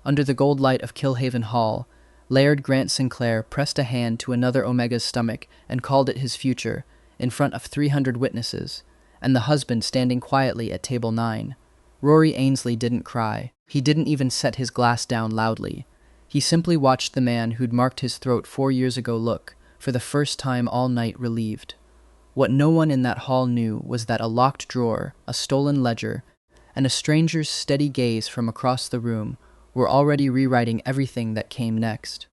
under the gold light of Kilhaven Hall, Laird Grant Sinclair pressed a hand to another Omega's stomach and called it his future, in front of 300 witnesses, and the husband standing quietly at table 9. Rory Ainsley didn't cry. He didn't even set his glass down loudly. He simply watched the man who'd marked his throat 4 years ago look, for the first time all night, relieved. What no one in that hall knew was that a locked drawer, a stolen ledger, and a stranger's steady gaze from across the room were already rewriting everything that came next.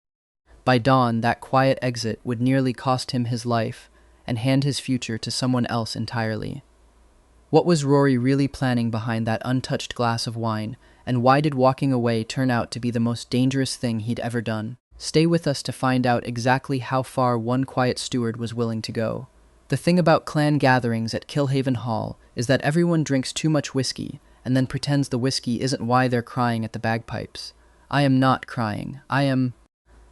By dawn, that quiet exit would nearly cost him his life and hand his future to someone else entirely. What was Rory really planning behind that untouched glass of wine, and why did walking away turn out to be the most dangerous thing he'd ever done? Stay with us to find out exactly how far one quiet steward was willing to go. The thing about clan gatherings at Kilhaven Hall is that everyone drinks too much whiskey and then pretends the whiskey isn't why they're crying at the bagpipes. I am not crying. I am,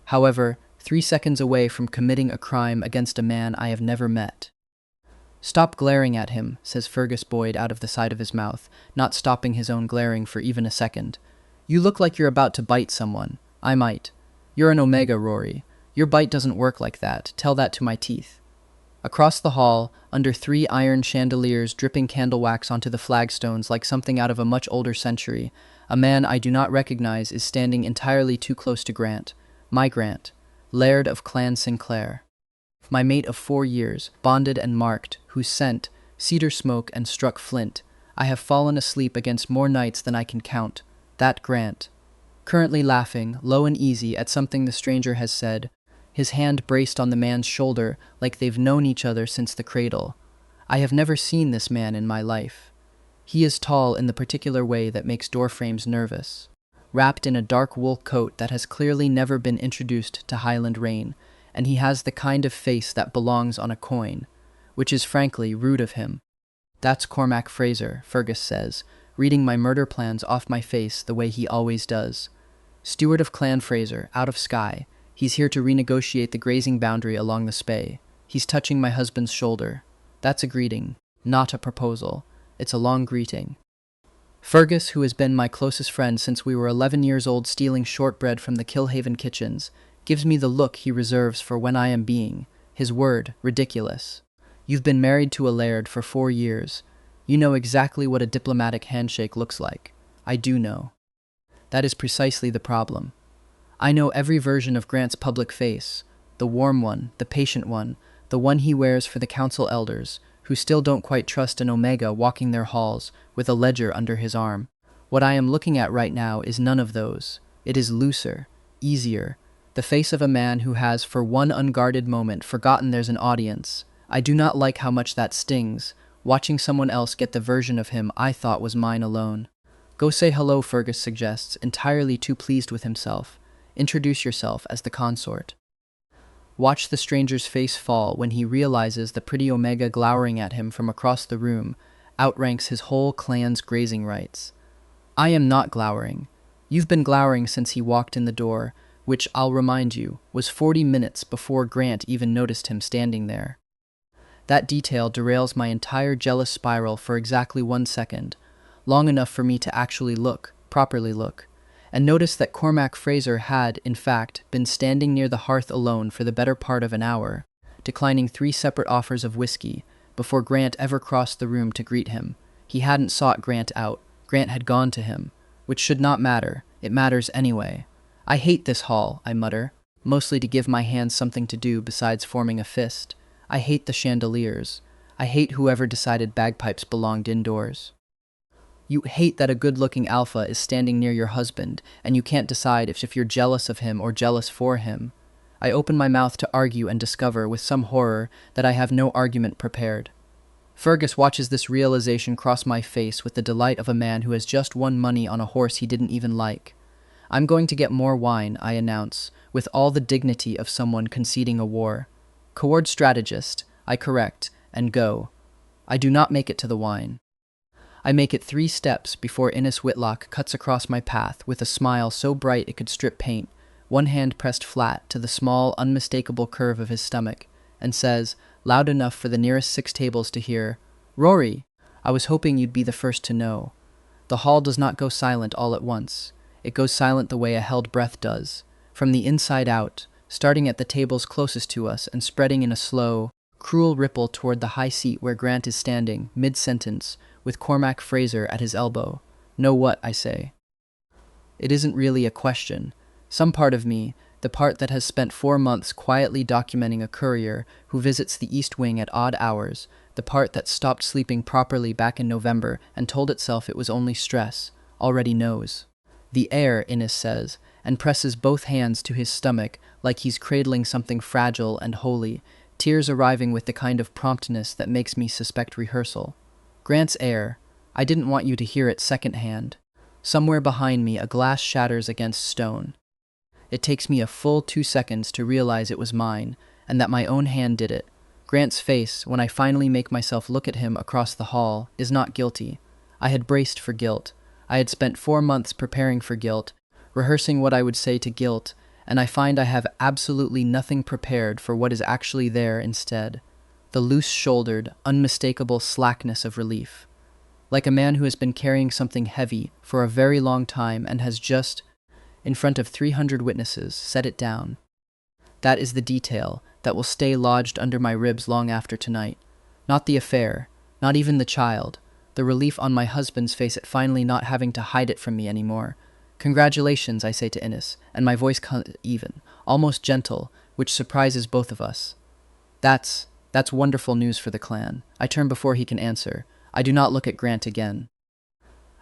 however, 3 seconds away from committing a crime against a man I have never met. "Stop glaring at him," says Fergus Boyd out of the side of his mouth, not stopping his own glaring for even a second. "You look like you're about to bite someone. I might. You're an Omega, Rory. Your bite doesn't work like that. Tell that to my teeth." Across the hall, under 3 iron chandeliers dripping candle wax onto the flagstones like something out of a much older century, a man I do not recognize is standing entirely too close to Grant. My Grant, Laird of Clan Sinclair. My mate of 4 years, bonded and marked, whose scent, cedar smoke and struck flint, I have fallen asleep against more nights than I can count. That Grant. Currently laughing, low and easy, at something the stranger has said, his hand braced on the man's shoulder like they've known each other since the cradle. I have never seen this man in my life. He is tall in the particular way that makes doorframes nervous, wrapped in a dark wool coat that has clearly never been introduced to Highland rain, and he has the kind of face that belongs on a coin, which is frankly rude of him. "That's Cormac Fraser," Fergus says, reading my murder plans off my face the way he always does. "Steward of Clan Fraser, out of Skye. He's here to renegotiate the grazing boundary along the Spey. He's touching my husband's shoulder. That's a greeting, not a proposal. It's a long greeting." Fergus, who has been my closest friend since we were 11 years old stealing shortbread from the Kilhaven kitchens, gives me the look he reserves for when I am being, his word, ridiculous. "You've been married to a laird for 4 years. You know exactly what a diplomatic handshake looks like. I do know. That is precisely the problem. I know every version of Grant's public face, the warm one, the patient one, the one he wears for the council elders, who still don't quite trust an Omega walking their halls with a ledger under his arm. What I am looking at right now is none of those. It is looser, easier, the face of a man who has for one unguarded moment forgotten there's an audience. I do not like how much that stings, watching someone else get the version of him I thought was mine alone. "Go say hello," Fergus suggests, entirely too pleased with himself. "Introduce yourself as the consort." Watch the stranger's face fall when he realizes the pretty Omega glowering at him from across the room outranks his whole clan's grazing rights. I am not glowering. You've been glowering since he walked in the door, which, I'll remind you, was 40 minutes before Grant even noticed him standing there. That detail derails my entire jealous spiral for exactly 1 second, long enough for me to actually look, properly look, and notice that Cormac Fraser had, in fact, been standing near the hearth alone for the better part of an hour, declining 3 separate offers of whiskey, before Grant ever crossed the room to greet him. He hadn't sought Grant out. Grant had gone to him, which should not matter. It matters anyway. "I hate this hall," I mutter, mostly to give my hands something to do besides forming a fist. I hate the chandeliers. I hate whoever decided bagpipes belonged indoors. You hate that a good-looking alpha is standing near your husband, and you can't decide if you're jealous of him or jealous for him. I open my mouth to argue and discover, with some horror, that I have no argument prepared. Fergus watches this realization cross my face with the delight of a man who has just won money on a horse he didn't even like. "I'm going to get more wine," I announce, with all the dignity of someone conceding a war. "Coord strategist," I correct, and go. I do not make it to the wine. I make it 3 steps before Innes Whitlock cuts across my path with a smile so bright it could strip paint, one hand pressed flat to the small, unmistakable curve of his stomach, and says, loud enough for the nearest 6 tables to hear, "Rory, I was hoping you'd be the first to know." The hall does not go silent all at once. it goes silent the way a held breath does, from the inside out, starting at the tables closest to us and spreading in a slow, cruel ripple toward the high seat where Grant is standing, mid-sentence, with Cormac Fraser at his elbow. Know what, I say. It isn't really a question. Some part of me, the part that has spent 4 months quietly documenting a courier who visits the East Wing at odd hours, the part that stopped sleeping properly back in November and told itself it was only stress, already knows. The Heir, Innes says, and presses both hands to his stomach like he's cradling something fragile and holy, tears arriving with the kind of promptness that makes me suspect rehearsal. Grant's Heir. I didn't want you to hear it secondhand. Somewhere behind me a glass shatters against stone. It takes me a full 2 seconds to realize it was mine, and that my own hand did it. Grant's face, when I finally make myself look at him across the hall, is not guilty. I had braced for guilt. I had spent 4 months preparing for guilt, rehearsing what I would say to guilt, and I find I have absolutely nothing prepared for what is actually there instead. The loose-shouldered, unmistakable slackness of relief. Like a man who has been carrying something heavy for a very long time and has just, in front of 300 witnesses, set it down. That is the detail that will stay lodged under my ribs long after tonight. Not the affair, not even the child, the relief on my husband's face at finally not having to hide it from me anymore. Congratulations, I say to Innes, and my voice comes even, almost gentle, which surprises both of us. That's wonderful news for the clan. I turn before he can answer. I do not look at Grant again.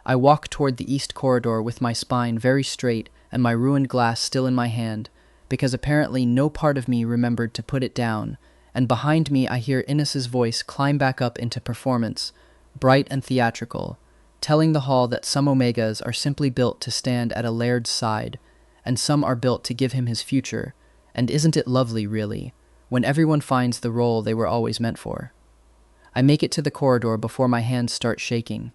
I walk toward the east corridor with my spine very straight and my ruined glass still in my hand, because apparently no part of me remembered to put it down, and behind me I hear Innes's voice climb back up into performance, bright and theatrical, telling the hall that some Omegas are simply built to stand at a laird's side, and some are built to give him his future, and isn't it lovely, really, when everyone finds the role they were always meant for? I make it to the corridor before my hands start shaking.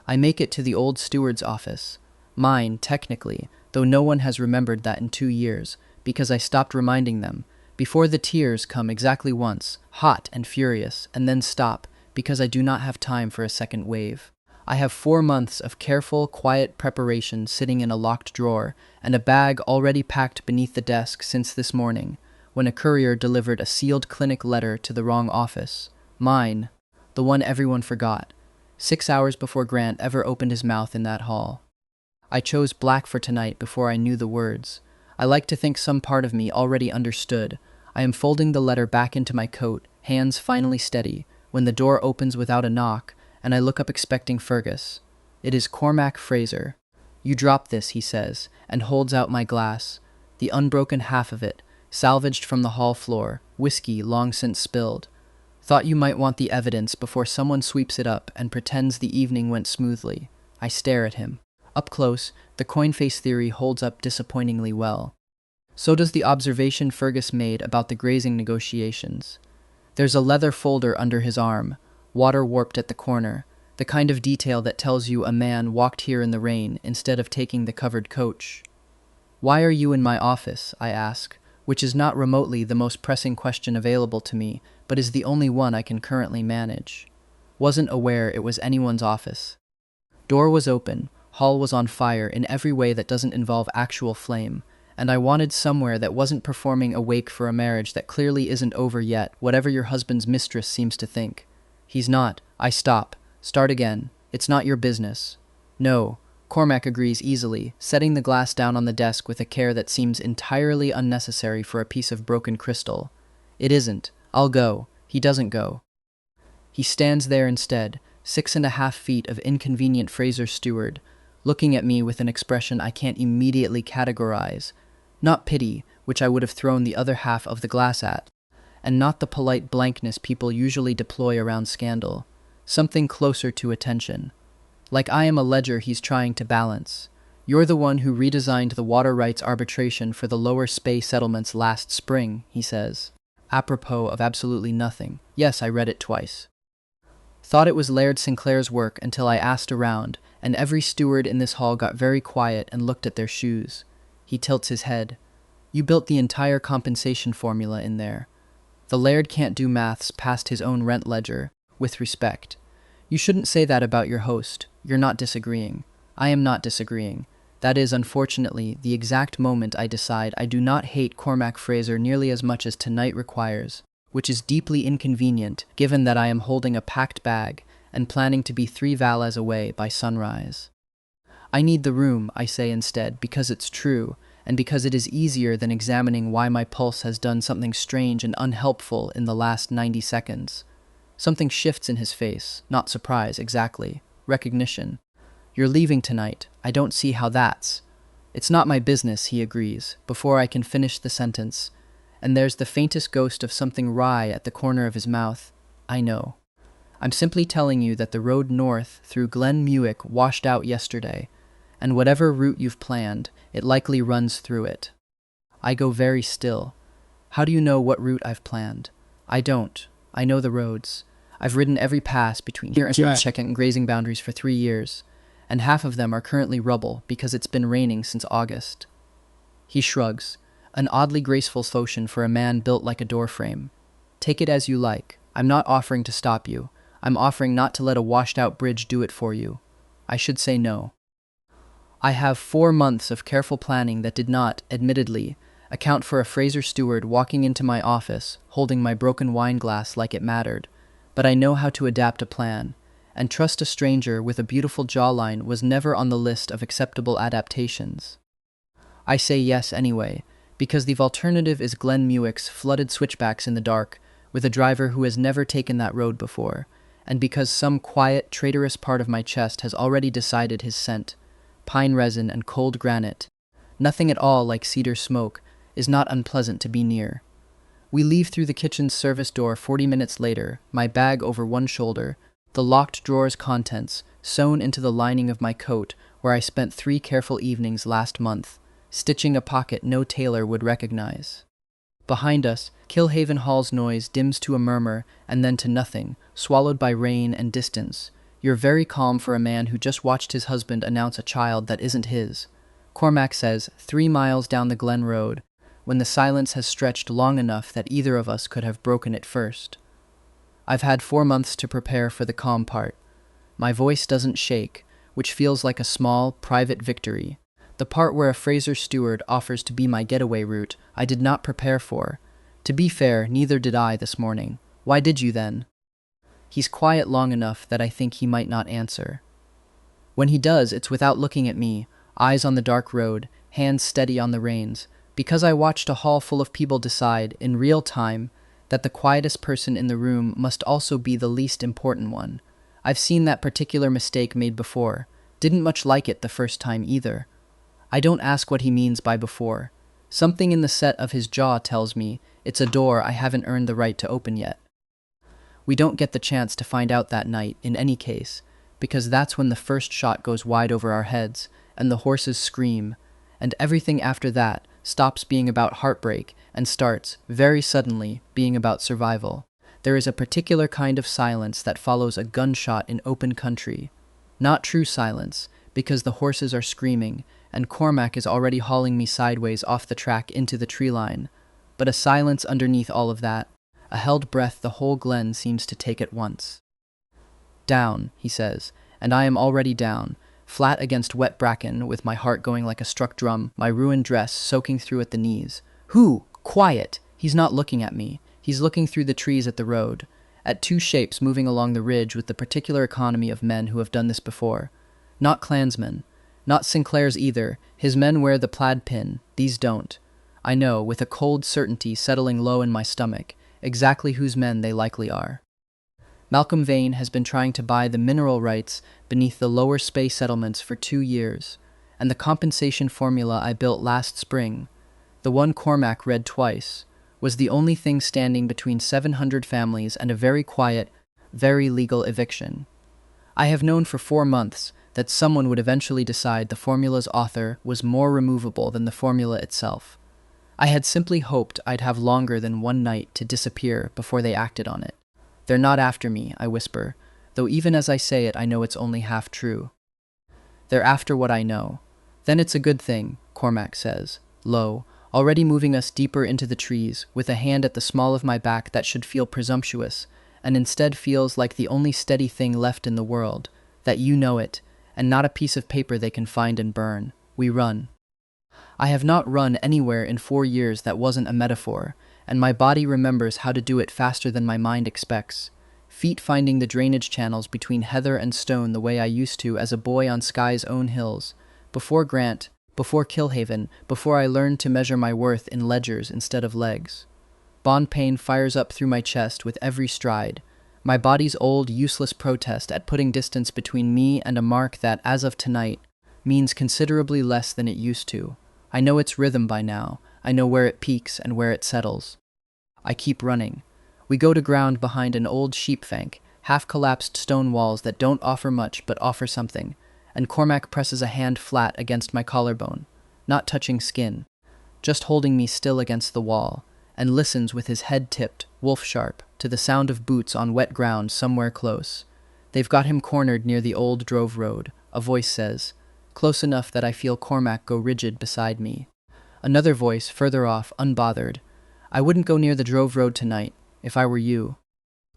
I make it to the old steward's office. Mine, technically, though no one has remembered that in 2 years, because I stopped reminding them, before the tears come exactly once, hot and furious, and then stop, because I do not have time for a second wave. I have 4 months of careful, quiet preparation sitting in a locked drawer, and a bag already packed beneath the desk since this morning, when a courier delivered a sealed clinic letter to the wrong office. Mine, the one everyone forgot, 6 hours before Grant ever opened his mouth in that hall. I chose black for tonight before I knew the words. I like to think some part of me already understood. I am folding the letter back into my coat, hands finally steady, when the door opens without a knock, and I look up expecting Fergus. It is Cormac Fraser. You drop this, he says, and holds out my glass, the unbroken half of it, salvaged from the hall floor, whiskey long since spilled. Thought you might want the evidence before someone sweeps it up and pretends the evening went smoothly. I stare at him. Up close, the coin face theory holds up disappointingly well. So does the observation Fergus made about the grazing negotiations. There's a leather folder under his arm, water warped at the corner, the kind of detail that tells you a man walked here in the rain instead of taking the covered coach. Why are you in my office, I ask, which is not remotely the most pressing question available to me, but is the only one I can currently manage. Wasn't aware it was anyone's office. Door was open, hall was on fire in every way that doesn't involve actual flame, and I wanted somewhere that wasn't performing a wake for a marriage that clearly isn't over yet, whatever your husband's mistress seems to think. He's not. I stop. Start again. It's not your business. No. Cormac agrees easily, setting the glass down on the desk with a care that seems entirely unnecessary for a piece of broken crystal. It isn't. I'll go. He doesn't go. He stands there instead, 6.5 feet of inconvenient Fraser steward, looking at me with an expression I can't immediately categorize. Not pity, which I would have thrown the other half of the glass at, and not the polite blankness people usually deploy around scandal. Something closer to attention. Like I am a ledger he's trying to balance. You're the one who redesigned the water rights arbitration for the lower Spey settlements last spring, he says. Apropos of absolutely nothing. Yes, I read it twice. Thought it was Laird Sinclair's work until I asked around, and every steward in this hall got very quiet and looked at their shoes. He tilts his head. You built the entire compensation formula in there. The Laird can't do maths past his own rent ledger, with respect. You shouldn't say that about your host. You're not disagreeing. I am not disagreeing. That is, unfortunately, the exact moment I decide I do not hate Cormac Fraser nearly as much as tonight requires, which is deeply inconvenient given that I am holding a packed bag and planning to be 3 valas away by sunrise. I need the room, I say instead, because it's true, and because it is easier than examining why my pulse has done something strange and unhelpful in the last 90 seconds. Something shifts in his face, not surprise, exactly. Recognition. You're leaving tonight. I don't see how that's. It's not my business, he agrees, before I can finish the sentence. And there's the faintest ghost of something wry at the corner of his mouth. I know. I'm simply telling you that the road north through Glen Muick washed out yesterday, and whatever route you've planned, it likely runs through it. I go very still. How do you know what route I've planned? I don't. I know the roads. I've ridden every pass between here and checking grazing boundaries for 3 years, and half of them are currently rubble because it's been raining since August. He shrugs, an oddly graceful motion for a man built like a doorframe. Take it as you like. I'm not offering to stop you. I'm offering not to let a washed-out bridge do it for you. I should say no. I have 4 months of careful planning that did not, admittedly, account for a Fraser steward walking into my office, holding my broken wine glass like it mattered, but I know how to adapt a plan, and trust a stranger with a beautiful jawline was never on the list of acceptable adaptations. I say yes anyway, because the alternative is Glen Muick's flooded switchbacks in the dark, with a driver who has never taken that road before, and because some quiet, traitorous part of my chest has already decided his scent. Pine resin and cold granite, nothing at all like cedar smoke, is not unpleasant to be near. We leave through the kitchen's service door 40 minutes later, my bag over one shoulder, the locked drawer's contents sewn into the lining of my coat where I spent 3 careful evenings last month, stitching a pocket no tailor would recognize. Behind us, Kilhaven Hall's noise dims to a murmur and then to nothing, swallowed by rain and distance. You're very calm for a man who just watched his husband announce a child that isn't his. Cormac says, 3 miles down the Glen Road, when the silence has stretched long enough that either of us could have broken it first. I've had 4 months to prepare for the calm part. My voice doesn't shake, which feels like a small, private victory. The part where a Fraser steward offers to be my getaway route, I did not prepare for. To be fair, neither did I this morning. Why did you then? He's quiet long enough that I think he might not answer. When he does, it's without looking at me, eyes on the dark road, hands steady on the reins, because I watched a hall full of people decide, in real time, that the quietest person in the room must also be the least important one. I've seen that particular mistake made before. Didn't much like it the first time either. I don't ask what he means by before. Something in the set of his jaw tells me it's a door I haven't earned the right to open yet. We don't get the chance to find out that night, in any case, because that's when the first shot goes wide over our heads, and the horses scream, and everything after that stops being about heartbreak and starts, very suddenly, being about survival. There is a particular kind of silence that follows a gunshot in open country. Not true silence, because the horses are screaming, and Cormac is already hauling me sideways off the track into the tree line, but a silence underneath all of that, a held breath the whole glen seems to take at once. Down, he says, and I am already down, flat against wet bracken, with my heart going like a struck drum, my ruined dress soaking through at the knees. Who? Quiet! He's not looking at me. He's looking through the trees at the road, at 2 shapes moving along the ridge with the particular economy of men who have done this before. Not clansmen. Not Sinclair's either. His men wear the plaid pin. These don't. I know, with a cold certainty settling low in my stomach, exactly whose men they likely are. Malcolm Vane has been trying to buy the mineral rights beneath the lower Spey settlements for 2 years, and the compensation formula I built last spring, the one Cormac read twice, was the only thing standing between 700 families and a very quiet, very legal eviction. I have known for 4 months that someone would eventually decide the formula's author was more removable than the formula itself. I had simply hoped I'd have longer than 1 night to disappear before they acted on it. They're not after me, I whisper, though even as I say it I know it's only half true. They're after what I know. Then it's a good thing, Cormac says, low, already moving us deeper into the trees, with a hand at the small of my back that should feel presumptuous, and instead feels like the only steady thing left in the world, that you know it, and not a piece of paper they can find and burn. We run. I have not run anywhere in 4 years that wasn't a metaphor, and my body remembers how to do it faster than my mind expects. Feet finding the drainage channels between heather and stone the way I used to as a boy on Skye's own hills. Before Grant, before Kilhaven, before I learned to measure my worth in ledgers instead of legs. Bond pain fires up through my chest with every stride. My body's old, useless protest at putting distance between me and a mark that, as of tonight, means considerably less than it used to. I know its rhythm by now. I know where it peaks and where it settles. I keep running. We go to ground behind an old sheep fank, half-collapsed stone walls that don't offer much but offer something, and Cormac presses a hand flat against my collarbone, not touching skin, just holding me still against the wall, and listens with his head tipped, wolf-sharp, to the sound of boots on wet ground somewhere close. They've got him cornered near the old drove road, a voice says, close enough that I feel Cormac go rigid beside me. Another voice, further off, unbothered. I wouldn't go near the drove road tonight, if I were you.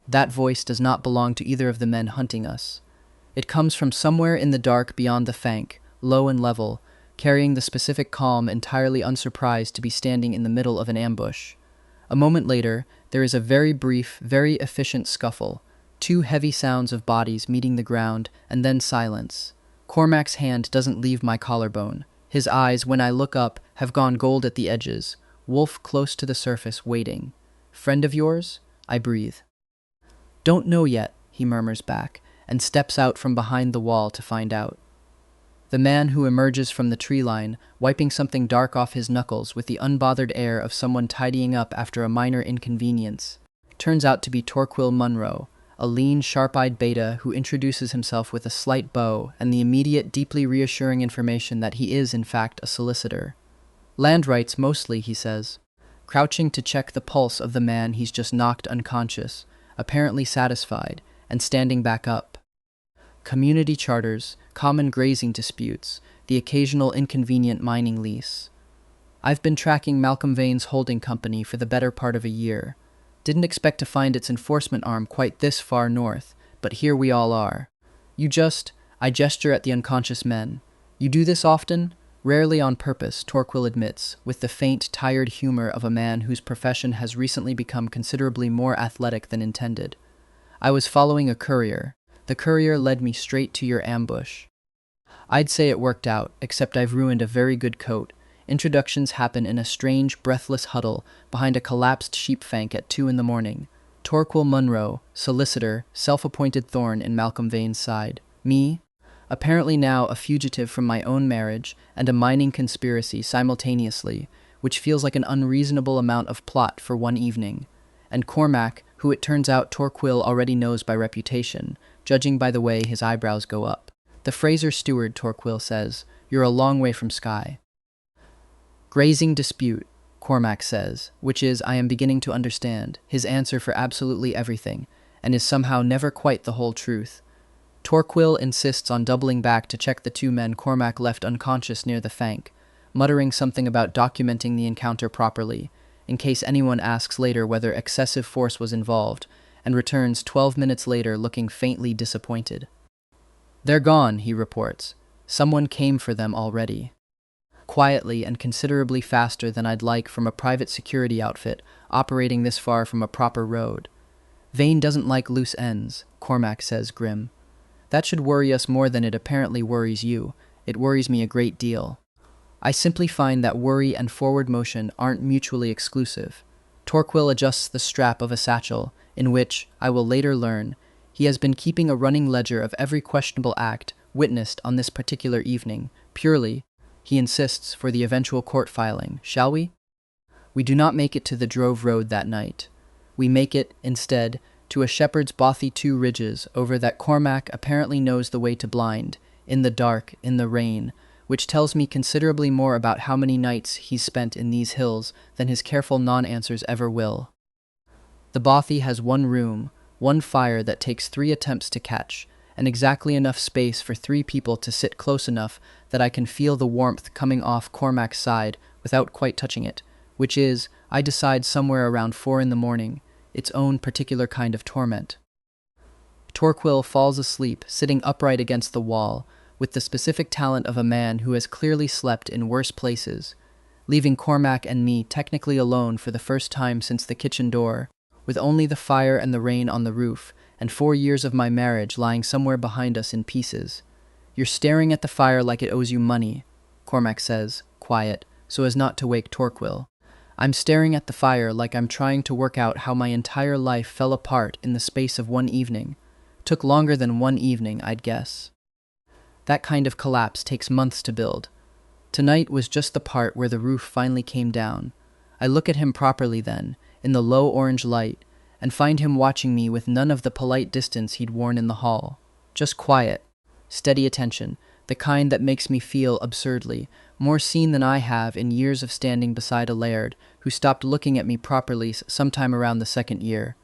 That voice does not belong to either of the men hunting us. It comes from somewhere in the dark beyond the fank, low and level, carrying the specific calm entirely unsurprised to be standing in the middle of an ambush. A moment later, there is a very brief, very efficient scuffle, 2 heavy sounds of bodies meeting the ground, and then silence. Cormac's hand doesn't leave my collarbone. His eyes, when I look up, have gone gold at the edges. Wolf close to the surface, waiting. Friend of yours? I breathe. Don't know yet, he murmurs back, and steps out from behind the wall to find out. The man who emerges from the tree line, wiping something dark off his knuckles with the unbothered air of someone tidying up after a minor inconvenience, turns out to be Torquil Munro, a lean, sharp-eyed beta who introduces himself with a slight bow and the immediate, deeply reassuring information that he is, in fact, a solicitor. Land rights mostly, he says, crouching to check the pulse of the man he's just knocked unconscious, apparently satisfied, and standing back up. Community charters, common grazing disputes, the occasional inconvenient mining lease. I've been tracking Malcolm Vane's holding company for the better part of a year. Didn't expect to find its enforcement arm quite this far north, but here we all are. I gesture at the unconscious men. You do this often? Rarely on purpose, Torquil admits, with the faint, tired humor of a man whose profession has recently become considerably more athletic than intended. I was following a courier. The courier led me straight to your ambush. I'd say it worked out, except I've ruined a very good coat. Introductions happen in a strange, breathless huddle behind a collapsed sheep fank at 2 a.m. Torquil Munro, solicitor, self-appointed thorn in Malcolm Vane's side. Me, apparently now a fugitive from my own marriage and a mining conspiracy simultaneously, which feels like an unreasonable amount of plot for one evening. And Cormac, who it turns out Torquil already knows by reputation, judging by the way his eyebrows go up. The Fraser steward, Torquil says, you're a long way from Skye. Grazing dispute, Cormac says, which is, I am beginning to understand, his answer for absolutely everything, and is somehow never quite the whole truth. Torquil insists on doubling back to check the 2 men Cormac left unconscious near the fank, muttering something about documenting the encounter properly, in case anyone asks later whether excessive force was involved, and returns 12 minutes later looking faintly disappointed. They're gone, he reports. Someone came for them already. Quietly and considerably faster than I'd like from a private security outfit operating this far from a proper road. Vane doesn't like loose ends, Cormac says grim. That should worry us more than it apparently worries you. It worries me a great deal. I simply find that worry and forward motion aren't mutually exclusive. Torquil adjusts the strap of a satchel, in which, I will later learn, he has been keeping a running ledger of every questionable act witnessed on this particular evening, purely, he insists, for the eventual court filing. Shall we? We do not make it to the drove road that night. We make it, instead, to a shepherd's bothy 2 ridges over that Cormac apparently knows the way to blind, in the dark, in the rain, which tells me considerably more about how many nights he's spent in these hills than his careful non-answers ever will. The bothy has 1 room, 1 fire that takes 3 attempts to catch, and exactly enough space for 3 people to sit close enough that I can feel the warmth coming off Cormac's side without quite touching it, which is, I decide, somewhere around 4 a.m, its own particular kind of torment. Torquil falls asleep, sitting upright against the wall, with the specific talent of a man who has clearly slept in worse places, leaving Cormac and me technically alone for the first time since the kitchen door, with only the fire and the rain on the roof, and 4 years of my marriage lying somewhere behind us in pieces. "You're staring at the fire like it owes you money," Cormac says, quiet, so as not to wake Torquil. "I'm staring at the fire like I'm trying to work out how my entire life fell apart in the space of one evening. Took longer than one evening, I'd guess. That kind of collapse takes months to build. Tonight was just the part where the roof finally came down. I look at him properly then, in the low orange light, and find him watching me with none of the polite distance he'd worn in the hall. Just quiet, steady attention, the kind that makes me feel absurdly more seen than I have in years of standing beside a laird who stopped looking at me properly sometime around the second year.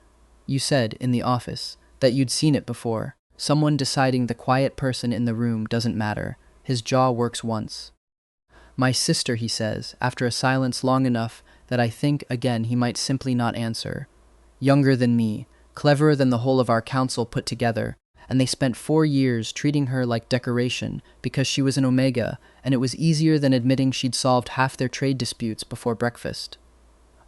You said, in the office, that you'd seen it before. Someone deciding the quiet person in the room doesn't matter. His jaw works once. My sister, he says, after a silence long enough that I think again he might simply not answer. Younger than me, cleverer than the whole of our council put together, and they spent 4 years treating her like decoration because she was an Omega, and it was easier than admitting she'd solved half their trade disputes before breakfast.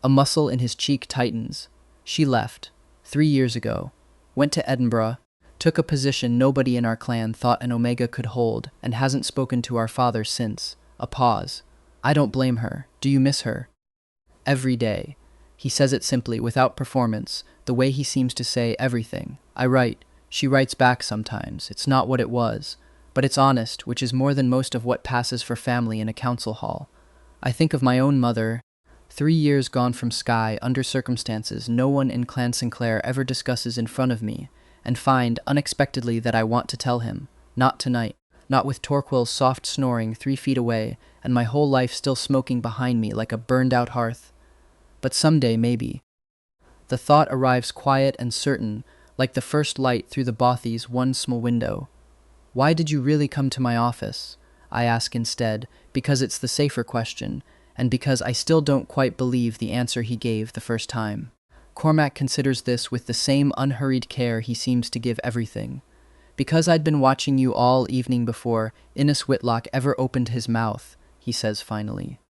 A muscle in his cheek tightens. She left, 3 years ago, went to Edinburgh, took a position nobody in our clan thought an Omega could hold, and hasn't spoken to our father since. A pause. I don't blame her. Do you miss her? Every day. He says it simply, without performance, the way he seems to say everything. I write. She writes back sometimes. It's not what it was. But it's honest, which is more than most of what passes for family in a council hall. I think of my own mother. 3 years gone from Skye under circumstances no one in Clan Sinclair ever discusses in front of me, and find, unexpectedly, that I want to tell him. Not tonight. Not with Torquil's soft snoring 3 feet away, and my whole life still smoking behind me like a burned-out hearth. But someday, maybe. The thought arrives quiet and certain, like the first light through the bothy's one small window. Why did you really come to my office? I ask instead, because it's the safer question, and because I still don't quite believe the answer he gave the first time. Cormac considers this with the same unhurried care he seems to give everything. Because I'd been watching you all evening before Innes Whitlock ever opened his mouth, he says finally.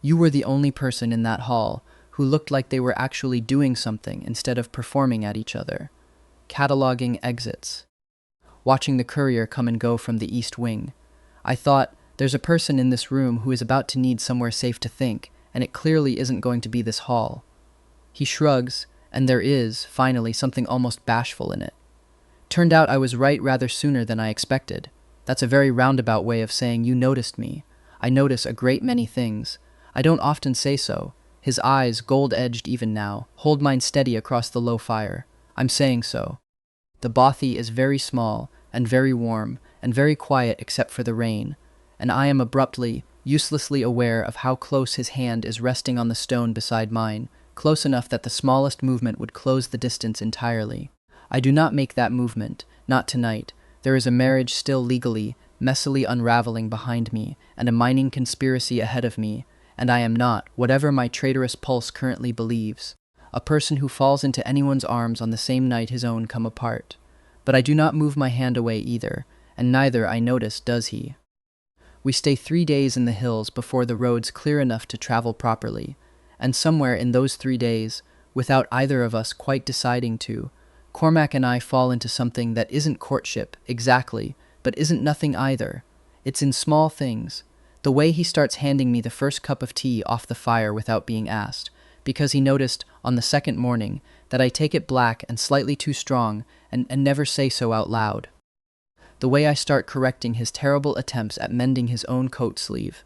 You were the only person in that hall who looked like they were actually doing something instead of performing at each other. Cataloging exits. Watching the courier come and go from the east wing. I thought, there's a person in this room who is about to need somewhere safe to think, and it clearly isn't going to be this hall. He shrugs, and there is, finally, something almost bashful in it. Turned out I was right rather sooner than I expected. That's a very roundabout way of saying you noticed me. I notice a great many things. I don't often say so. His eyes, gold-edged even now, hold mine steady across the low fire. I'm saying so. The bothy is very small, and very warm, and very quiet except for the rain, and I am abruptly, uselessly aware of how close his hand is resting on the stone beside mine, close enough that the smallest movement would close the distance entirely. I do not make that movement, not tonight. There is a marriage still legally, messily unraveling behind me, and a mining conspiracy ahead of me, and I am not, whatever my traitorous pulse currently believes, a person who falls into anyone's arms on the same night his own come apart. But I do not move my hand away either, and neither, I notice, does he. We stay 3 days in the hills before the road's clear enough to travel properly, and somewhere in those 3 days, without either of us quite deciding to, Cormac and I fall into something that isn't courtship, exactly, but isn't nothing either. It's in small things. The way he starts handing me the first cup of tea off the fire without being asked, because he noticed, on the second morning, that I take it black and slightly too strong, and never say so out loud. The way I start correcting his terrible attempts at mending his own coat sleeve.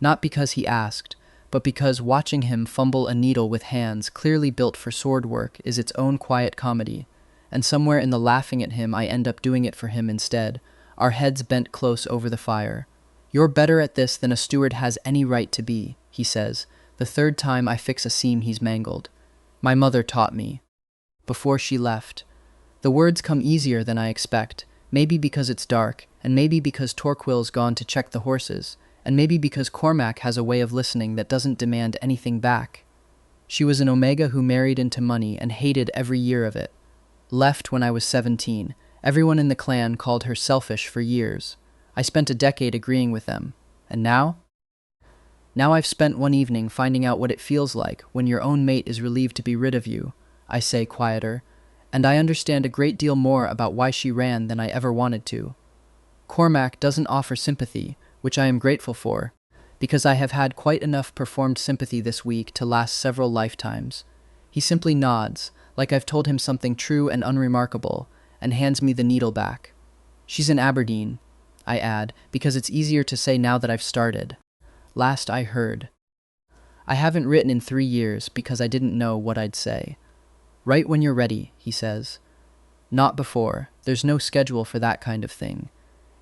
Not because he asked, but because watching him fumble a needle with hands clearly built for sword work is its own quiet comedy. And somewhere in the laughing at him I end up doing it for him instead, our heads bent close over the fire. You're better at this than a steward has any right to be, he says, the third time I fix a seam he's mangled. My mother taught me. Before she left. The words come easier than I expect, maybe because it's dark, and maybe because Torquil's gone to check the horses, and maybe because Cormac has a way of listening that doesn't demand anything back. She was an Omega who married into money and hated every year of it. Left when I was 17. Everyone in the clan called her selfish for years. I spent a decade agreeing with them. And now? Now I've spent one evening finding out what it feels like when your own mate is relieved to be rid of you, I say quieter, and I understand a great deal more about why she ran than I ever wanted to. Cormac doesn't offer sympathy, which I am grateful for, because I have had quite enough performed sympathy this week to last several lifetimes. He simply nods, like I've told him something true and unremarkable, and hands me the needle back. She's in Aberdeen, I add, because it's easier to say now that I've started. Last I heard. I haven't written in 3 years because I didn't know what I'd say. Write when you're ready, he says. Not before. There's no schedule for that kind of thing.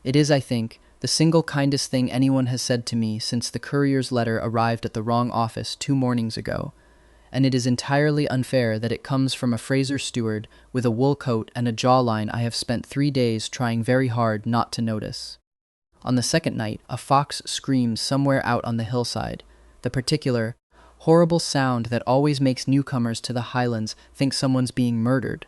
It is, I think, the single kindest thing anyone has said to me since the courier's letter arrived at the wrong office 2 mornings ago, and it is entirely unfair that it comes from a Fraser steward with a wool coat and a jawline I have spent 3 days trying very hard not to notice. On the second night, a fox screams somewhere out on the hillside, the particular, horrible sound that always makes newcomers to the Highlands think someone's being murdered.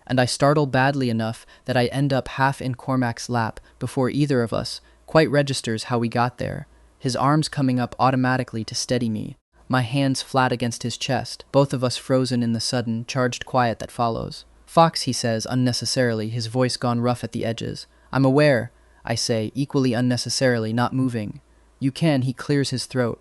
And I startle badly enough that I end up half in Cormac's lap before either of us quite registers how we got there, his arms coming up automatically to steady me, my hands flat against his chest, both of us frozen in the sudden, charged quiet that follows. Fox, he says, unnecessarily, his voice gone rough at the edges. I'm aware, I say, equally unnecessarily, not moving. You can, he clears his throat.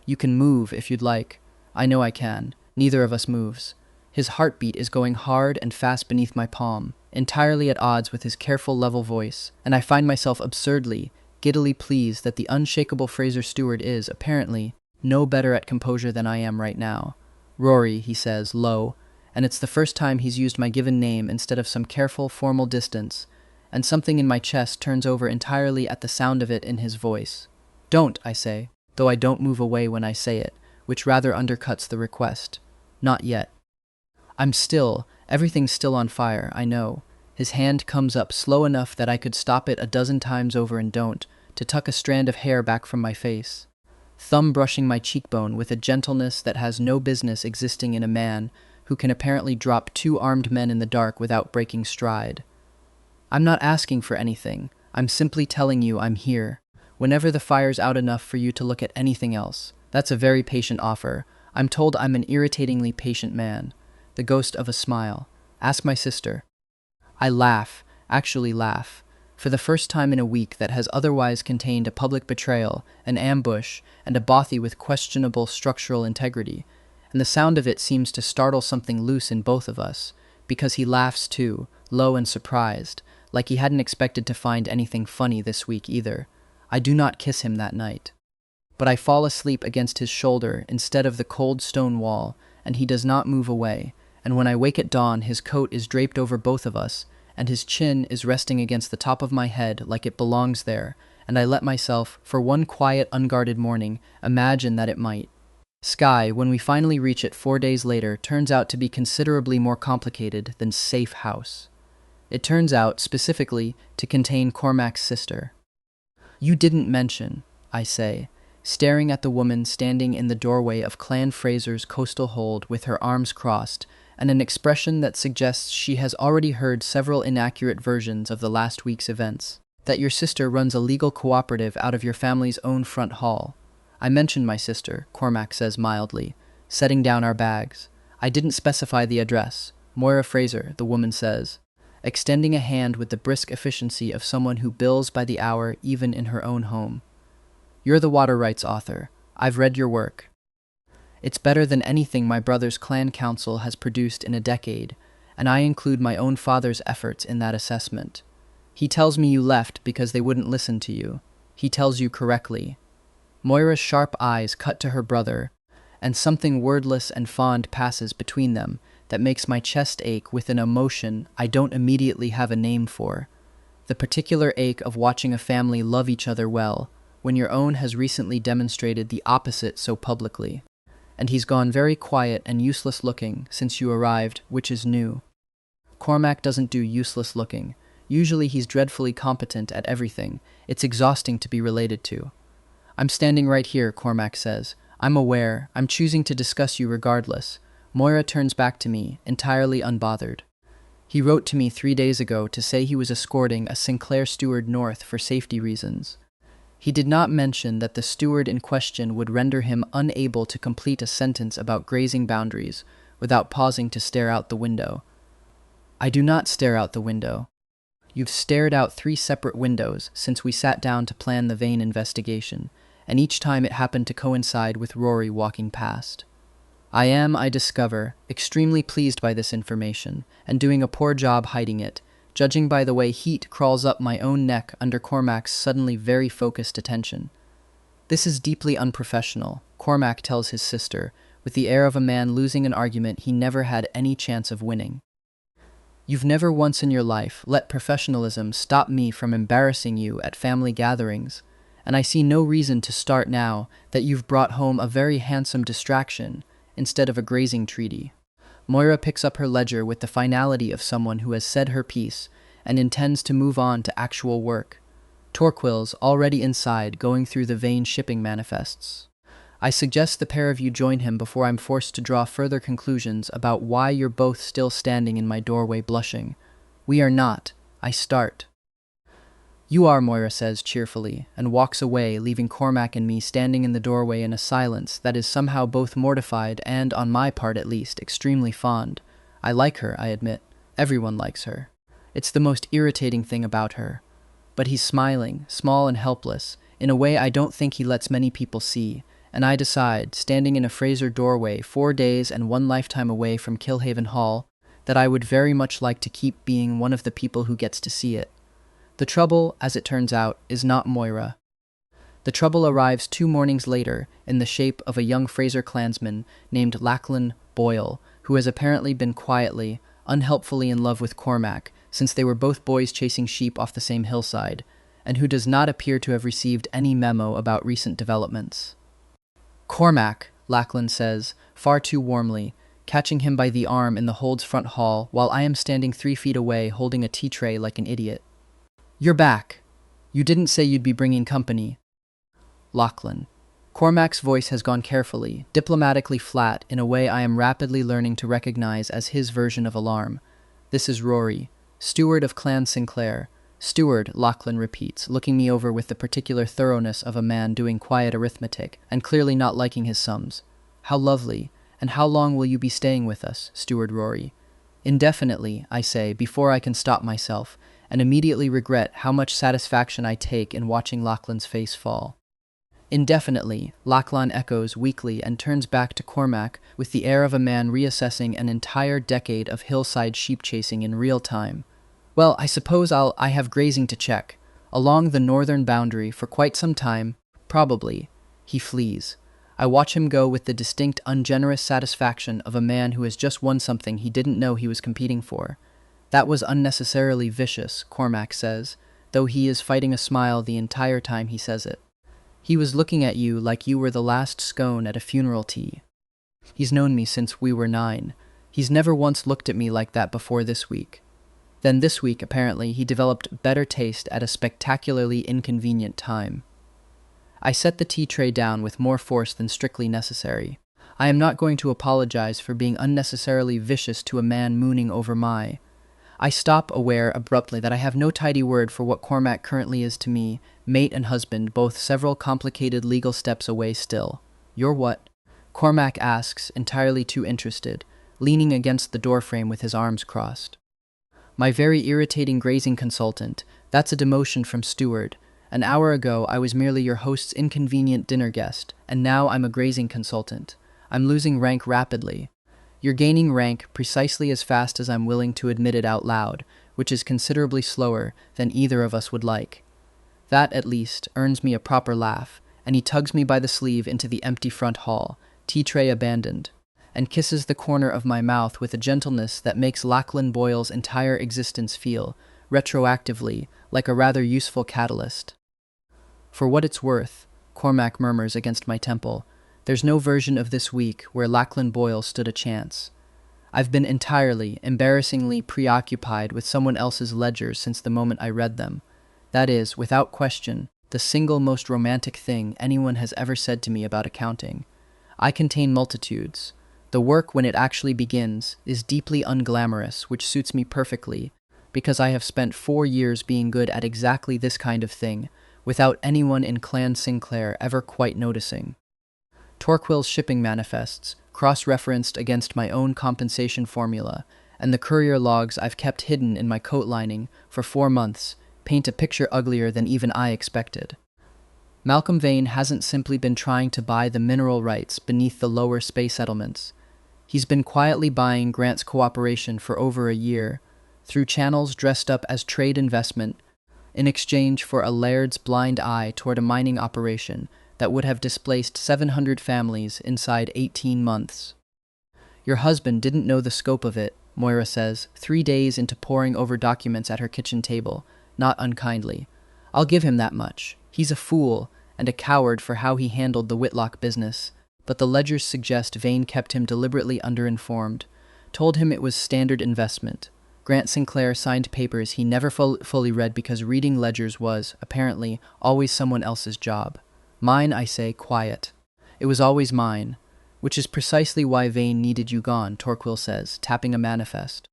You can move, if you'd like. I know I can. Neither of us moves. His heartbeat is going hard and fast beneath my palm, entirely at odds with his careful, level voice, and I find myself absurdly, giddily pleased that the unshakable Fraser steward is, apparently, no better at composure than I am right now. Rory, he says, low, and it's the first time he's used my given name instead of some careful, formal distance, and something in my chest turns over entirely at the sound of it in his voice. Don't, I say, though I don't move away when I say it, which rather undercuts the request. Not yet. I'm still, everything's still on fire, I know. His hand comes up slow enough that I could stop it a dozen times over and don't, to tuck a strand of hair back from my face. Thumb brushing my cheekbone with a gentleness that has no business existing in a man who can apparently drop 2 armed men in the dark without breaking stride. I'm not asking for anything. I'm simply telling you I'm here. Whenever the fire's out enough for you to look at anything else. That's a very patient offer. I'm told I'm an irritatingly patient man. The ghost of a smile. Ask my sister. I laugh, actually laugh, for the first time in a week that has otherwise contained a public betrayal, an ambush, and a bothy with questionable structural integrity, and the sound of it seems to startle something loose in both of us, because he laughs too, low and surprised, like he hadn't expected to find anything funny this week either. I do not kiss him that night. But I fall asleep against his shoulder instead of the cold stone wall, and he does not move away, and when I wake at dawn his coat is draped over both of us, and his chin is resting against the top of my head like it belongs there, and I let myself, for one quiet, unguarded morning, imagine that it might. Sky, when we finally reach it 4 days later, turns out to be considerably more complicated than safe house. It turns out, specifically, to contain Cormac's sister. You didn't mention, I say, staring at the woman standing in the doorway of Clan Fraser's coastal hold with her arms crossed, and an expression that suggests she has already heard several inaccurate versions of the last week's events. That your sister runs a legal cooperative out of your family's own front hall. I mentioned my sister, Cormac says mildly, setting down our bags. I didn't specify the address. Moira Fraser, the woman says, extending a hand with the brisk efficiency of someone who bills by the hour even in her own home. You're the water rights author. I've read your work. It's better than anything my brother's clan council has produced in a decade, and I include my own father's efforts in that assessment. He tells me you left because they wouldn't listen to you. He tells you correctly. Moira's sharp eyes cut to her brother, and something wordless and fond passes between them that makes my chest ache with an emotion I don't immediately have a name for. The particular ache of watching a family love each other well, when your own has recently demonstrated the opposite so publicly. And he's gone very quiet and useless looking since you arrived, which is new. Cormac doesn't do useless looking. Usually he's dreadfully competent at everything. It's exhausting to be related to. I'm standing right here, Cormac says. I'm aware. I'm choosing to discuss you regardless. Moira turns back to me, entirely unbothered. He wrote to me 3 days ago to say he was escorting a Sinclair steward north for safety reasons. He did not mention that the steward in question would render him unable to complete a sentence about grazing boundaries without pausing to stare out the window. I do not stare out the window. You've stared out 3 separate windows since we sat down to plan the vein investigation, and each time it happened to coincide with Rory walking past. I am, I discover, extremely pleased by this information, and doing a poor job hiding it, judging by the way heat crawls up my own neck under Cormac's suddenly very focused attention. This is deeply unprofessional, Cormac tells his sister, with the air of a man losing an argument he never had any chance of winning. You've never once in your life let professionalism stop me from embarrassing you at family gatherings, and I see no reason to start now that you've brought home a very handsome distraction instead of a grazing treaty. Moira picks up her ledger with the finality of someone who has said her piece and intends to move on to actual work. Torquil's already inside going through the vein shipping manifests. I suggest the pair of you join him before I'm forced to draw further conclusions about why you're both still standing in my doorway blushing. We are not. I start. You are, Moira says cheerfully, and walks away, leaving Cormac and me standing in the doorway in a silence that is somehow both mortified and, on my part at least, extremely fond. I like her, I admit. Everyone likes her. It's the most irritating thing about her. But he's smiling, small and helpless, in a way I don't think he lets many people see, and I decide, standing in a Fraser doorway 4 days and 1 lifetime away from Kilhaven Hall, that I would very much like to keep being one of the people who gets to see it. The trouble, as it turns out, is not Moira. The trouble arrives 2 mornings later in the shape of a young Fraser clansman named Lachlan Boyle, who has apparently been quietly, unhelpfully in love with Cormac since they were both boys chasing sheep off the same hillside, and who does not appear to have received any memo about recent developments. Cormac, Lachlan says, far too warmly, catching him by the arm in the hold's front hall while I am standing 3 feet away holding a tea tray like an idiot. You're back. You didn't say you'd be bringing company. Lachlan. Cormac's voice has gone carefully, diplomatically flat in a way I am rapidly learning to recognize as his version of alarm. This is Rory, steward of Clan Sinclair. Steward, Lachlan repeats, looking me over with the particular thoroughness of a man doing quiet arithmetic and clearly not liking his sums. How lovely, and how long will you be staying with us, Steward Rory? Indefinitely, I say, before I can stop myself, and immediately regret how much satisfaction I take in watching Lachlan's face fall. Indefinitely, Lachlan echoes weakly and turns back to Cormac with the air of a man reassessing an entire decade of hillside sheep chasing in real time. Well, I suppose I have grazing to check. Along the northern boundary for quite some time, probably, he flees. I watch him go with the distinct ungenerous satisfaction of a man who has just won something he didn't know he was competing for. That was unnecessarily vicious, Cormac says, though he is fighting a smile the entire time he says it. He was looking at you like you were the last scone at a funeral tea. He's known me since we were 9. He's never once looked at me like that before this week. Then this week, apparently, he developed better taste at a spectacularly inconvenient time. I set the tea tray down with more force than strictly necessary. I am not going to apologize for being unnecessarily vicious to a man mooning over my. I stop, aware abruptly that I have no tidy word for what Cormac currently is to me, mate and husband, both several complicated legal steps away still. You're what? Cormac asks, entirely too interested, leaning against the doorframe with his arms crossed. My very irritating grazing consultant. That's a demotion from steward. An hour ago, I was merely your host's inconvenient dinner guest, and now I'm a grazing consultant. I'm losing rank rapidly. You're gaining rank precisely as fast as I'm willing to admit it out loud, which is considerably slower than either of us would like. That, at least, earns me a proper laugh, and he tugs me by the sleeve into the empty front hall, tea tray abandoned, and kisses the corner of my mouth with a gentleness that makes Lachlan Boyle's entire existence feel, retroactively, like a rather useful catalyst. For what it's worth, Cormac murmurs against my temple, there's no version of this week where Lachlan Boyle stood a chance. I've been entirely, embarrassingly preoccupied with someone else's ledgers since the moment I read them. That is, without question, the single most romantic thing anyone has ever said to me about accounting. I contain multitudes. The work, when it actually begins, is deeply unglamorous, which suits me perfectly, because I have spent 4 years being good at exactly this kind of thing, without anyone in Clan Sinclair ever quite noticing. Torquil's shipping manifests, cross-referenced against my own compensation formula, and the courier logs I've kept hidden in my coat lining for 4 months, paint a picture uglier than even I expected. Malcolm Vane hasn't simply been trying to buy the mineral rights beneath the lower space settlements. He's been quietly buying Grant's cooperation for over a year, through channels dressed up as trade investment, in exchange for a laird's blind eye toward a mining operation that would have displaced 700 families inside 18 months. Your husband didn't know the scope of it, Moira says, 3 days into poring over documents at her kitchen table, not unkindly. I'll give him that much. He's a fool and a coward for how he handled the Whitlock business, but the ledgers suggest Vane kept him deliberately underinformed, told him it was standard investment. Grant Sinclair signed papers he never fully read because reading ledgers was, apparently, always someone else's job. Mine, I say, quiet. It was always mine, which is precisely why Vane needed you gone, Torquil says, tapping a manifest.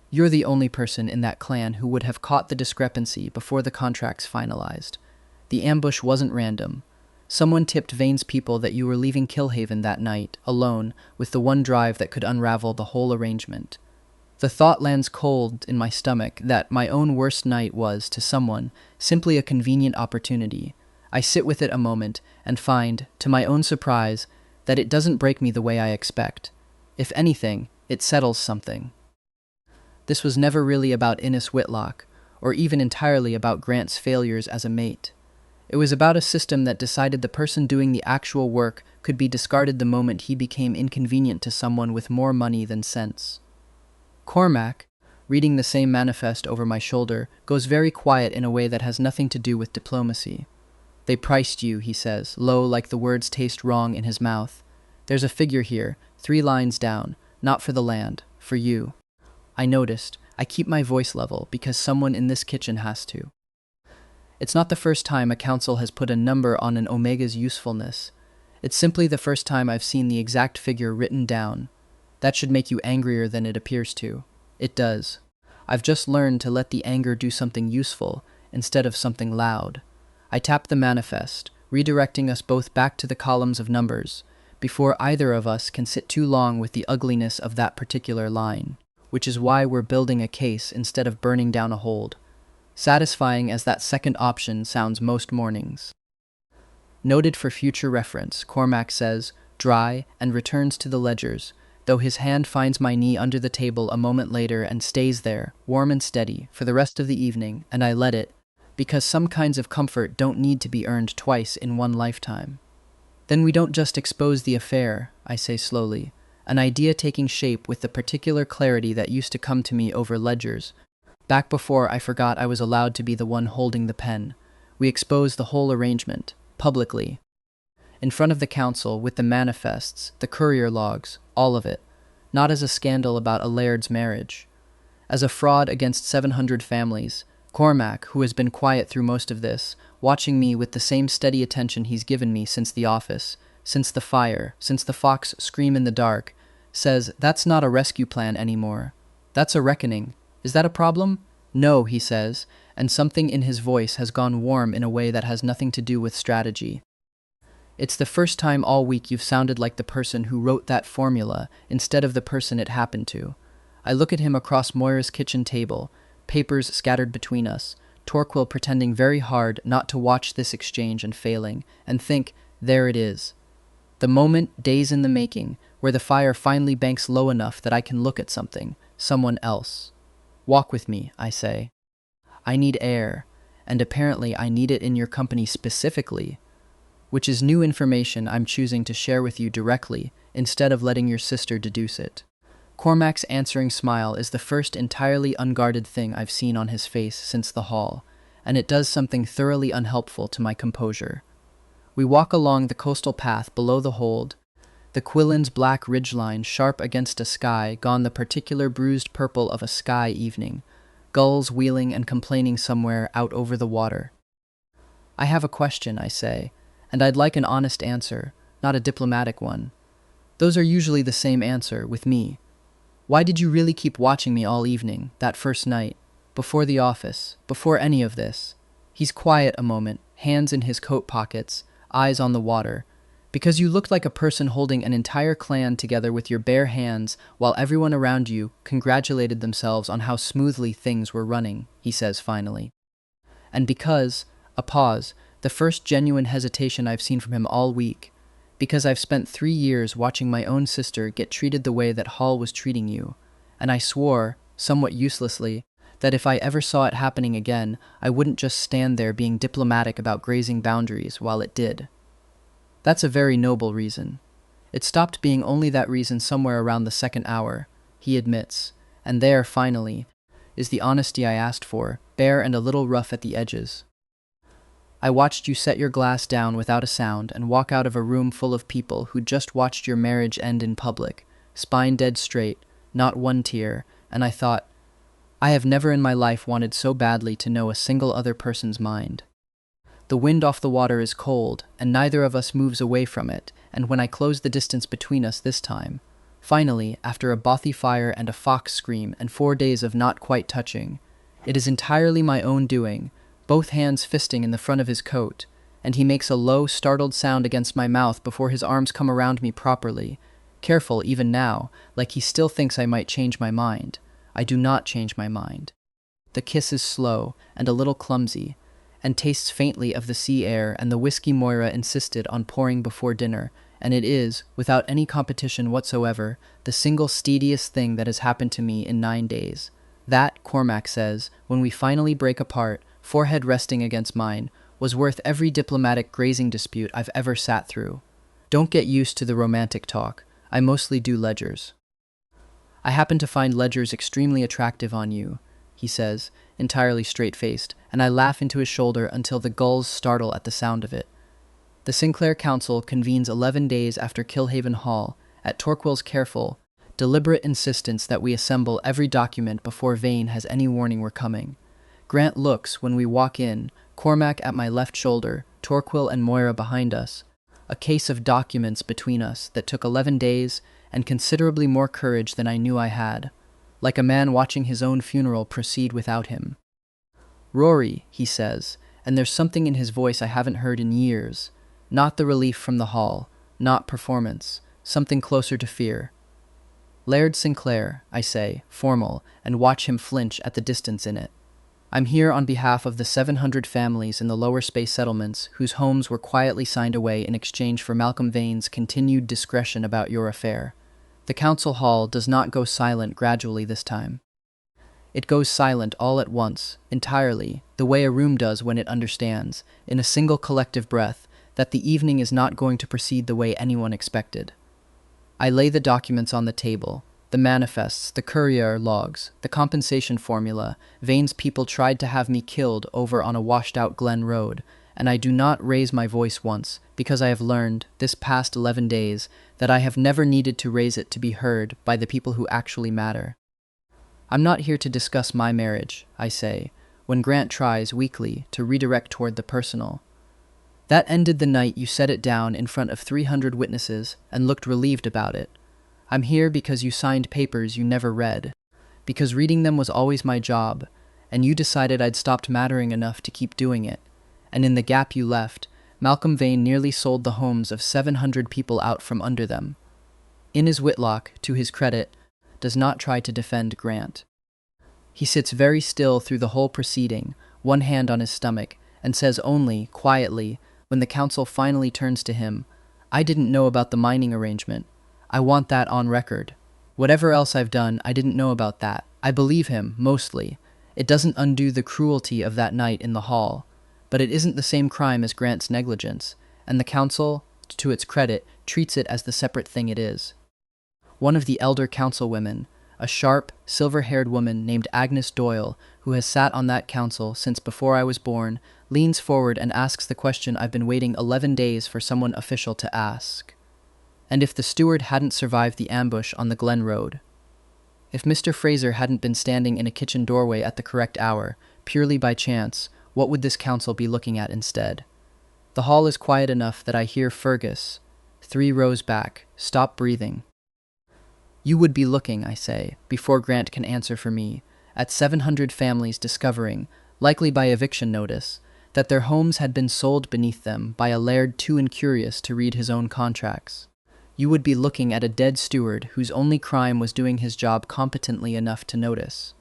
You're the only person in that clan who would have caught the discrepancy before the contract's finalized. The ambush wasn't random. Someone tipped Vane's people that you were leaving Kilhaven that night, alone, with the one drive that could unravel the whole arrangement. The thought lands cold in my stomach that my own worst night was, to someone, simply a convenient opportunity. I sit with it a moment and find, to my own surprise, that it doesn't break me the way I expect. If anything, it settles something. This was never really about Innes Whitlock, or even entirely about Grant's failures as a mate. It was about a system that decided the person doing the actual work could be discarded the moment he became inconvenient to someone with more money than sense. Cormac, reading the same manifest over my shoulder, goes very quiet in a way that has nothing to do with diplomacy. They priced you, he says, low like the words taste wrong in his mouth. There's a figure here, 3 lines down, not for the land, for you. I noticed. I keep my voice level because someone in this kitchen has to. It's not the first time a council has put a number on an Omega's usefulness. It's simply the first time I've seen the exact figure written down. That should make you angrier than it appears to. It does. I've just learned to let the anger do something useful instead of something loud. I tap the manifest, redirecting us both back to the columns of numbers, before either of us can sit too long with the ugliness of that particular line, which is why we're building a case instead of burning down a hold, satisfying as that second option sounds most mornings. Noted for future reference, Cormac says, dry, and returns to the ledgers, though his hand finds my knee under the table a moment later and stays there, warm and steady, for the rest of the evening, and I let it, because some kinds of comfort don't need to be earned twice in one lifetime. Then we don't just expose the affair, I say slowly, an idea taking shape with the particular clarity that used to come to me over ledgers, back before I forgot I was allowed to be the one holding the pen. We expose the whole arrangement, publicly. In front of the council, with the manifests, the courier logs, all of it, not as a scandal about a laird's marriage. As a fraud against 700 families, Cormac, who has been quiet through most of this, watching me with the same steady attention he's given me since the office, since the fire, since the fox scream in the dark, says, that's not a rescue plan anymore. That's a reckoning. Is that a problem? No, he says, and something in his voice has gone warm in a way that has nothing to do with strategy. It's the first time all week you've sounded like the person who wrote that formula instead of the person it happened to. I look at him across Moira's kitchen table, papers scattered between us, Torquil pretending very hard not to watch this exchange and failing, and think, there it is. The moment, days in the making, where the fire finally banks low enough that I can look at something, someone else. Walk with me, I say. I need air, and apparently I need it in your company specifically, which is new information I'm choosing to share with you directly instead of letting your sister deduce it. Cormac's answering smile is the first entirely unguarded thing I've seen on his face since the hall, and it does something thoroughly unhelpful to my composure. We walk along the coastal path below the hold, the Quillen's black ridgeline sharp against a sky gone the particular bruised purple of a sky evening, gulls wheeling and complaining somewhere out over the water. I have a question, I say, and I'd like an honest answer, not a diplomatic one. Those are usually the same answer with me. Why did you really keep watching me all evening, that first night, before the office, before any of this? He's quiet a moment, hands in his coat pockets, eyes on the water. Because you looked like a person holding an entire clan together with your bare hands while everyone around you congratulated themselves on how smoothly things were running, he says finally. And because, a pause, the first genuine hesitation I've seen from him all week, because I've spent 3 years watching my own sister get treated the way that Hall was treating you, and I swore, somewhat uselessly, that if I ever saw it happening again, I wouldn't just stand there being diplomatic about grazing boundaries while it did. That's a very noble reason. It stopped being only that reason somewhere around the second hour, he admits, and there, finally, is the honesty I asked for, bare and a little rough at the edges. I watched you set your glass down without a sound and walk out of a room full of people who'd just watched your marriage end in public, spine dead straight, not one tear, and I thought, I have never in my life wanted so badly to know a single other person's mind. The wind off the water is cold, and neither of us moves away from it, and when I close the distance between us this time, finally, after a bothy fire and a fox scream and 4 days of not quite touching, it is entirely my own doing, both hands fisting in the front of his coat, and he makes a low, startled sound against my mouth before his arms come around me properly, careful even now, like he still thinks I might change my mind. I do not change my mind. The kiss is slow and a little clumsy, and tastes faintly of the sea air and the whiskey Moira insisted on pouring before dinner, and it is, without any competition whatsoever, the single steadiest thing that has happened to me in 9 days. That, Cormac says, when we finally break apart, forehead resting against mine, was worth every diplomatic grazing dispute I've ever sat through. Don't get used to the romantic talk. I mostly do ledgers. I happen to find ledgers extremely attractive on you, he says, entirely straight-faced, and I laugh into his shoulder until the gulls startle at the sound of it. The Sinclair Council convenes 11 days after Kilhaven Hall, at Torquil's careful, deliberate insistence that we assemble every document before Vane has any warning we're coming. Grant looks when we walk in, Cormac at my left shoulder, Torquil and Moira behind us, a case of documents between us that took 11 days and considerably more courage than I knew I had, like a man watching his own funeral proceed without him. Rory, he says, and there's something in his voice I haven't heard in years. Not the relief from the hall, not performance, something closer to fear. Laird Sinclair, I say, formal, and watch him flinch at the distance in it. I'm here on behalf of the 700 families in the lower space settlements whose homes were quietly signed away in exchange for Malcolm Vane's continued discretion about your affair. The council hall does not go silent gradually this time. It goes silent all at once, entirely, the way a room does when it understands, in a single collective breath, that the evening is not going to proceed the way anyone expected. I lay the documents on the table, the manifests, the courier logs, the compensation formula. Vane's people tried to have me killed over on a washed-out Glen Road, and I do not raise my voice once, because I have learned, this past 11 days, that I have never needed to raise it to be heard by the people who actually matter. I'm not here to discuss my marriage, I say, when Grant tries, weakly, to redirect toward the personal. That ended the night you set it down in front of 300 witnesses and looked relieved about it. I'm here because you signed papers you never read, because reading them was always my job, and you decided I'd stopped mattering enough to keep doing it, and in the gap you left, Malcolm Vane nearly sold the homes of 700 people out from under them. Innes Whitlock, to his credit, does not try to defend Grant. He sits very still through the whole proceeding, one hand on his stomach, and says only, quietly, when the council finally turns to him, I didn't know about the mining arrangement. I want that on record. Whatever else I've done, I didn't know about that. I believe him, mostly. It doesn't undo the cruelty of that night in the hall. But it isn't the same crime as Grant's negligence, and the council, to its credit, treats it as the separate thing it is. One of the elder councilwomen, a sharp, silver-haired woman named Agnes Doyle, who has sat on that council since before I was born, leans forward and asks the question I've been waiting 11 days for someone official to ask. And if the steward hadn't survived the ambush on the Glen Road? If Mr. Fraser hadn't been standing in a kitchen doorway at the correct hour, purely by chance, what would this council be looking at instead? The hall is quiet enough that I hear Fergus, 3 rows back, stop breathing. You would be looking, I say, before Grant can answer for me, at 700 families discovering, likely by eviction notice, that their homes had been sold beneath them by a laird too incurious to read his own contracts. You would be looking at a dead steward whose only crime was doing his job competently enough to notice.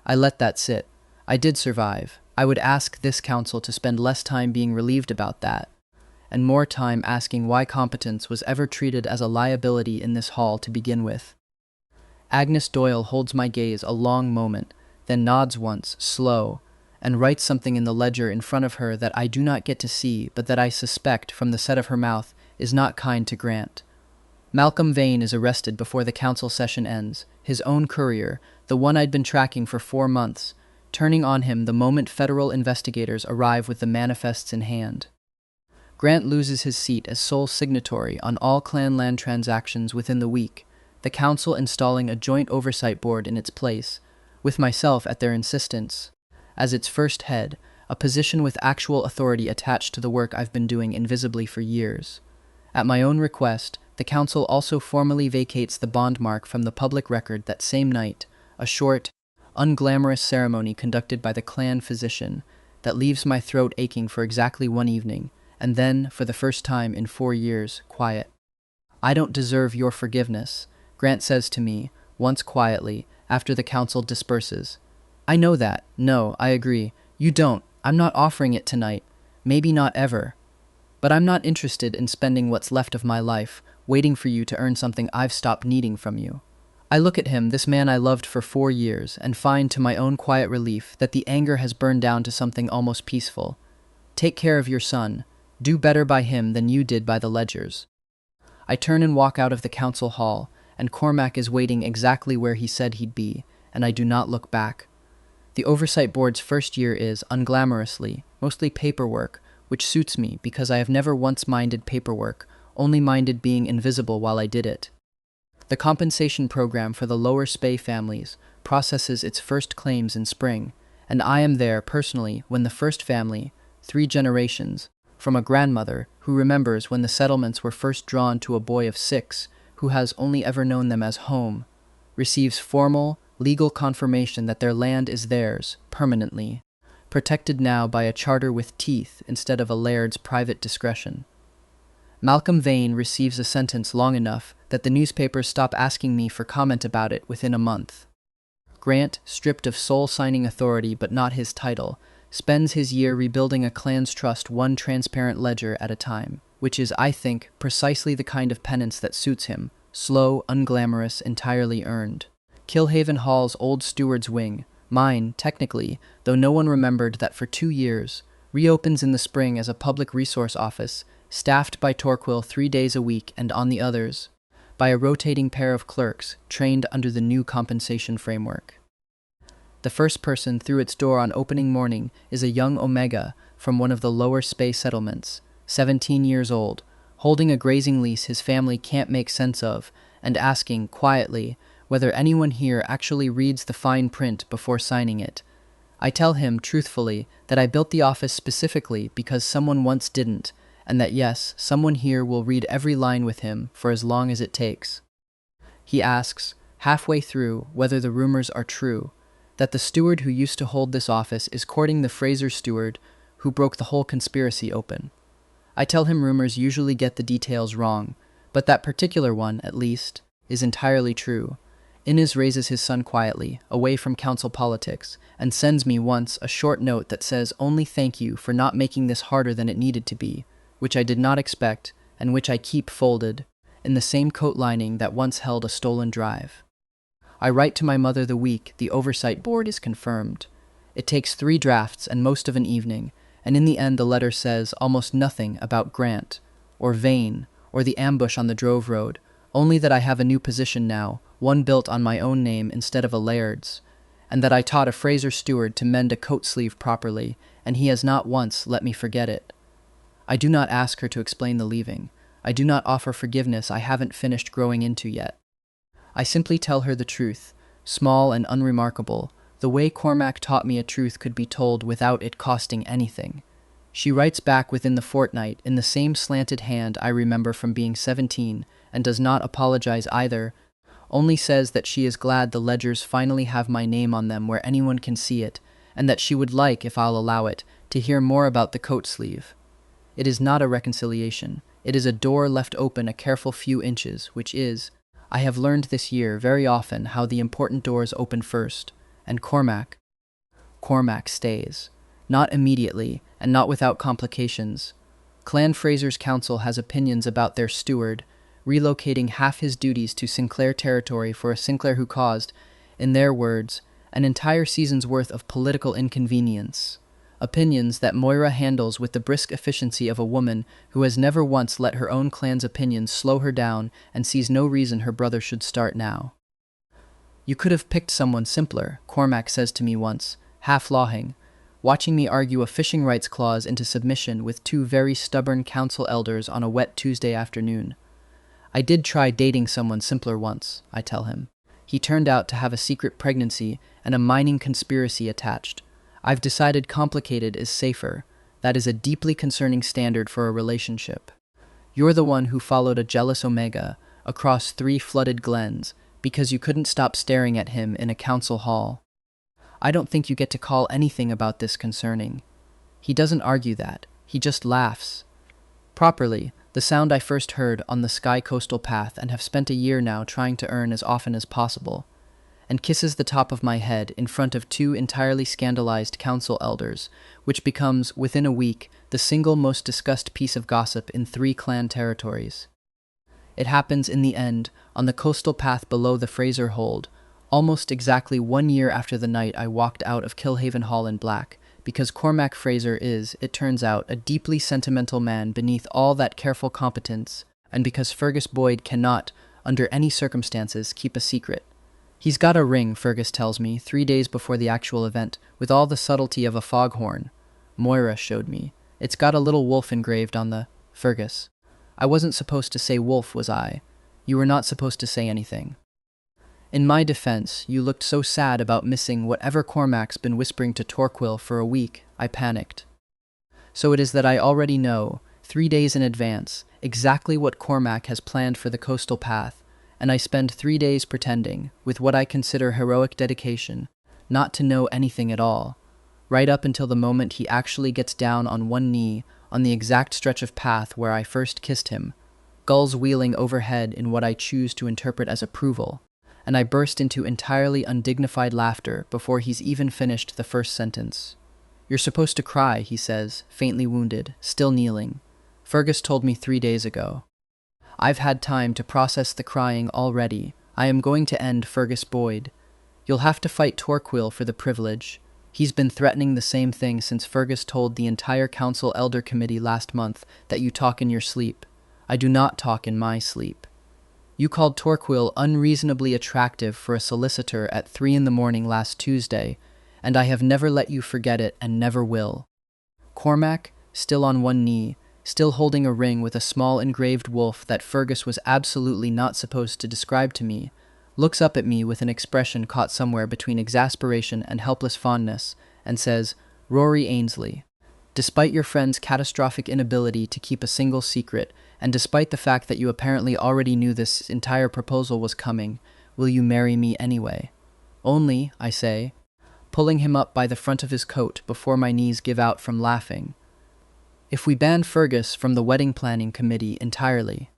I let that sit. I did survive. I would ask this council to spend less time being relieved about that, and more time asking why competence was ever treated as a liability in this hall to begin with. Agnes Doyle holds my gaze a long moment, then nods once, slow, and writes something in the ledger in front of her that I do not get to see, but that I suspect, from the set of her mouth, is not kind to Grant. Malcolm Vane is arrested before the council session ends, his own courier, the one I'd been tracking for 4 months, turning on him the moment federal investigators arrive with the manifests in hand. Grant loses his seat as sole signatory on all clan land transactions within the week, the council installing a joint oversight board in its place, with myself at their insistence, as its first head, a position with actual authority attached to the work I've been doing invisibly for years. At my own request, the council also formally vacates the bond mark from the public record that same night, a short, unglamorous ceremony conducted by the clan physician that leaves my throat aching for exactly 1 evening, and then, for the first time in 4 years, quiet. I don't deserve your forgiveness, Grant says to me, once quietly, after the council disperses. I know that. No, I agree. You don't. I'm not offering it tonight. Maybe not ever. But I'm not interested in spending what's left of my life waiting for you to earn something I've stopped needing from you. I look at him, this man I loved for 4 years, and find to my own quiet relief that the anger has burned down to something almost peaceful. Take care of your son. Do better by him than you did by the ledgers. I turn and walk out of the council hall, and Cormac is waiting exactly where he said he'd be, and I do not look back. The Oversight Board's first year is, unglamorously, mostly paperwork, which suits me because I have never once minded paperwork, only minded being invisible while I did it. The compensation program for the lower Spey families processes its first claims in spring, and I am there personally when the first family, 3 generations, from a grandmother who remembers when the settlements were first drawn to a boy of 6 who has only ever known them as home, receives formal, legal confirmation that their land is theirs, permanently, protected now by a charter with teeth instead of a laird's private discretion. Malcolm Vane receives a sentence long enough that the newspapers stop asking me for comment about it within a month. Grant, stripped of sole signing authority but not his title, spends his year rebuilding a clan's trust one transparent ledger at a time, which is, I think, precisely the kind of penance that suits him, slow, unglamorous, entirely earned. Kilhaven Hall's old steward's wing, mine, technically, though no one remembered that for 2 years, reopens in the spring as a public resource office, staffed by Torquil 3 days a week and on the others, by a rotating pair of clerks trained under the new compensation framework. The first person through its door on opening morning is a young Omega from one of the lower Spey settlements, 17 years old, holding a grazing lease his family can't make sense of, and asking, quietly, whether anyone here actually reads the fine print before signing it. I tell him, truthfully, that I built the office specifically because someone once didn't, and that yes, someone here will read every line with him for as long as it takes. He asks, halfway through, whether the rumors are true, that the steward who used to hold this office is courting the Fraser steward who broke the whole conspiracy open. I tell him rumors usually get the details wrong, but that particular one, at least, is entirely true. Inez raises his son quietly, away from council politics, and sends me once a short note that says only thank you for not making this harder than it needed to be, which I did not expect, and which I keep folded, in the same coat lining that once held a stolen drive. I write to my mother the week the Oversight Board is confirmed. It takes 3 drafts and most of an evening, and in the end the letter says almost nothing about Grant, or Vane, or the ambush on the Drove Road, only that I have a new position now, one built on my own name instead of a laird's, and that I taught a Fraser steward to mend a coat sleeve properly, and he has not once let me forget it. I do not ask her to explain the leaving. I do not offer forgiveness I haven't finished growing into yet. I simply tell her the truth, small and unremarkable, the way Cormac taught me a truth could be told without it costing anything. She writes back within the fortnight in the same slanted hand I remember from being 17, and does not apologize either, only says that she is glad the ledgers finally have my name on them where anyone can see it, and that she would like, if I'll allow it, to hear more about the coat sleeve. It is not a reconciliation. It is a door left open a careful few inches, which is, I have learned this year very often how the important doors open first, and Cormac stays. Not immediately, and not without complications. Clan Fraser's council has opinions about their steward, relocating half his duties to Sinclair territory for a Sinclair who caused, in their words, an entire season's worth of political inconvenience. Opinions that Moira handles with the brisk efficiency of a woman who has never once let her own clan's opinions slow her down and sees no reason her brother should start now. "You could have picked someone simpler," Cormac says to me once, half-lawing, watching me argue a fishing rights clause into submission with two very stubborn council elders on a wet Tuesday afternoon. "I did try dating someone simpler once," I tell him. "He turned out to have a secret pregnancy and a mining conspiracy attached. I've decided complicated is safer. That is a deeply concerning standard for a relationship. You're the one who followed a jealous Omega across 3 flooded glens because you couldn't stop staring at him in a council hall. I don't think you get to call anything about this concerning." He doesn't argue that. He just laughs. Properly, the sound I first heard on the Sky Coastal Path and have spent a year now trying to earn as often as possible, and kisses the top of my head in front of 2 entirely scandalized council elders, which becomes, within a week, the single most discussed piece of gossip in 3 clan territories. It happens in the end, on the coastal path below the Fraser hold, almost exactly 1 year after the night I walked out of Kilhaven Hall in black, because Cormac Fraser is, it turns out, a deeply sentimental man beneath all that careful competence, and because Fergus Boyd cannot, under any circumstances, keep a secret. He's got a ring, Fergus tells me, 3 days before the actual event, with all the subtlety of a foghorn. Moira showed me. It's got a little wolf engraved on the... Fergus. I wasn't supposed to say wolf, was I? You were not supposed to say anything. In my defense, you looked so sad about missing whatever Cormac's been whispering to Torquil for a week, I panicked. So it is that I already know, 3 days in advance, exactly what Cormac has planned for the coastal path, and I spend 3 days pretending, with what I consider heroic dedication, not to know anything at all, right up until the moment he actually gets down on one knee on the exact stretch of path where I first kissed him, gulls wheeling overhead in what I choose to interpret as approval, and I burst into entirely undignified laughter before he's even finished the first sentence. "You're supposed to cry," he says, faintly wounded, still kneeling. "Fergus told me 3 days ago. I've had time to process the crying already. I am going to end Fergus Boyd. You'll have to fight Torquil for the privilege. He's been threatening the same thing since Fergus told the entire council elder committee last month that you talk in your sleep. I do not talk in my sleep. You called Torquil unreasonably attractive for a solicitor at 3 in the morning last Tuesday, and I have never let you forget it and never will." Cormac, still on one knee, still holding a ring with a small engraved wolf that Fergus was absolutely not supposed to describe to me, looks up at me with an expression caught somewhere between exasperation and helpless fondness, and says, "Rory Ainsley, despite your friend's catastrophic inability to keep a single secret, and despite the fact that you apparently already knew this entire proposal was coming, will you marry me anyway?" "Only," I say, pulling him up by the front of his coat before my knees give out from laughing, "if we ban Fergus from the wedding planning committee entirely."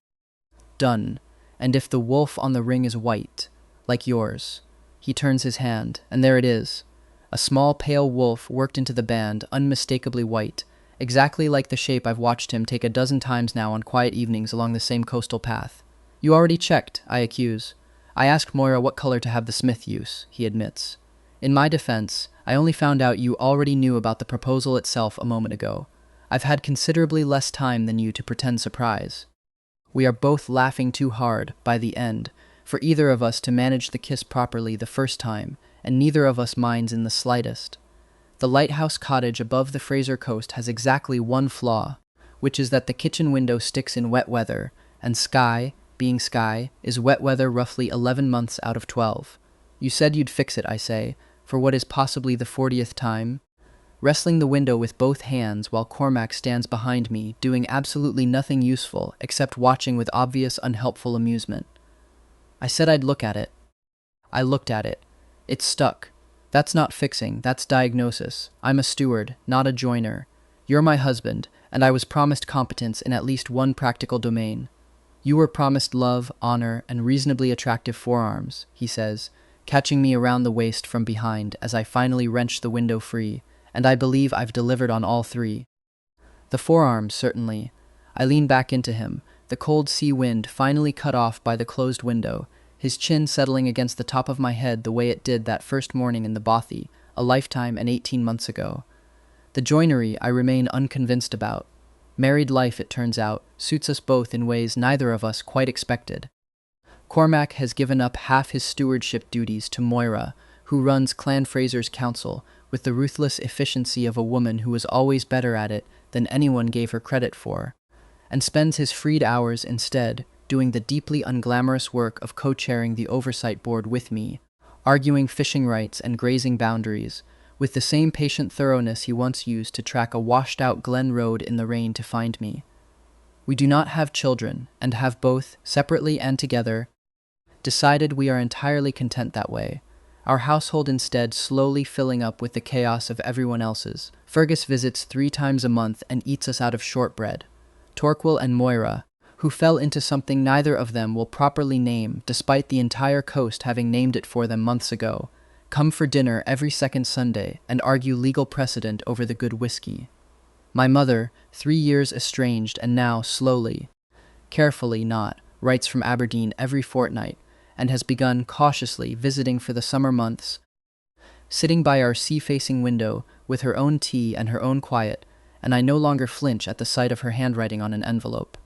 "Done. And if the wolf on the ring is white, like yours." He turns his hand, and there it is. A small pale wolf worked into the band, unmistakably white, exactly like the shape I've watched him take a dozen times now on quiet evenings along the same coastal path. "You already checked," I accuse. "I asked Moira what color to have the smith use," he admits. In my defense, I only found out you already knew about the proposal itself a moment ago. I've had considerably less time than you to pretend surprise. We are both laughing too hard, by the end, for either of us to manage the kiss properly the first time, and neither of us minds in the slightest. The lighthouse cottage above the Fraser coast has exactly one flaw, which is that the kitchen window sticks in wet weather, and Skye, being Skye, is wet weather roughly 11 months out of 12. "You said you'd fix it," I say, for what is possibly the 40th time. wrestling the window with both hands while Cormac stands behind me, doing absolutely nothing useful except watching with obvious unhelpful amusement. I said I'd look at it. I looked at it. It's stuck. That's not fixing, that's diagnosis. I'm a steward, not a joiner. You're my husband, and I was promised competence in at least one practical domain. You were promised love, honor, and reasonably attractive forearms, he says, catching me around the waist from behind as I finally wrench the window free, and I believe I've delivered on all three. The forearms, certainly. I lean back into him, the cold sea wind finally cut off by the closed window, his chin settling against the top of my head the way it did that first morning in the bothy, a lifetime and 18 months ago. The joinery I remain unconvinced about. Married life, it turns out, suits us both in ways neither of us quite expected. Cormac has given up half his stewardship duties to Moira, who runs Clan Fraser's council, with the ruthless efficiency of a woman who was always better at it than anyone gave her credit for, and spends his freed hours instead doing the deeply unglamorous work of co-chairing the oversight board with me, arguing fishing rights and grazing boundaries, with the same patient thoroughness he once used to track a washed-out Glen Road in the rain to find me. We do not have children, and have both, separately and together, decided we are entirely content that way, our household instead slowly filling up with the chaos of everyone else's. Fergus visits 3 times a month and eats us out of shortbread. Torquil and Moira, who fell into something neither of them will properly name despite the entire coast having named it for them months ago, come for dinner every second Sunday and argue legal precedent over the good whiskey. My mother, 3 years estranged and now slowly, carefully not, writes from Aberdeen every fortnight and has begun cautiously visiting for the summer months, sitting by our sea-facing window with her own tea and her own quiet, and I no longer flinch at the sight of her handwriting on an envelope.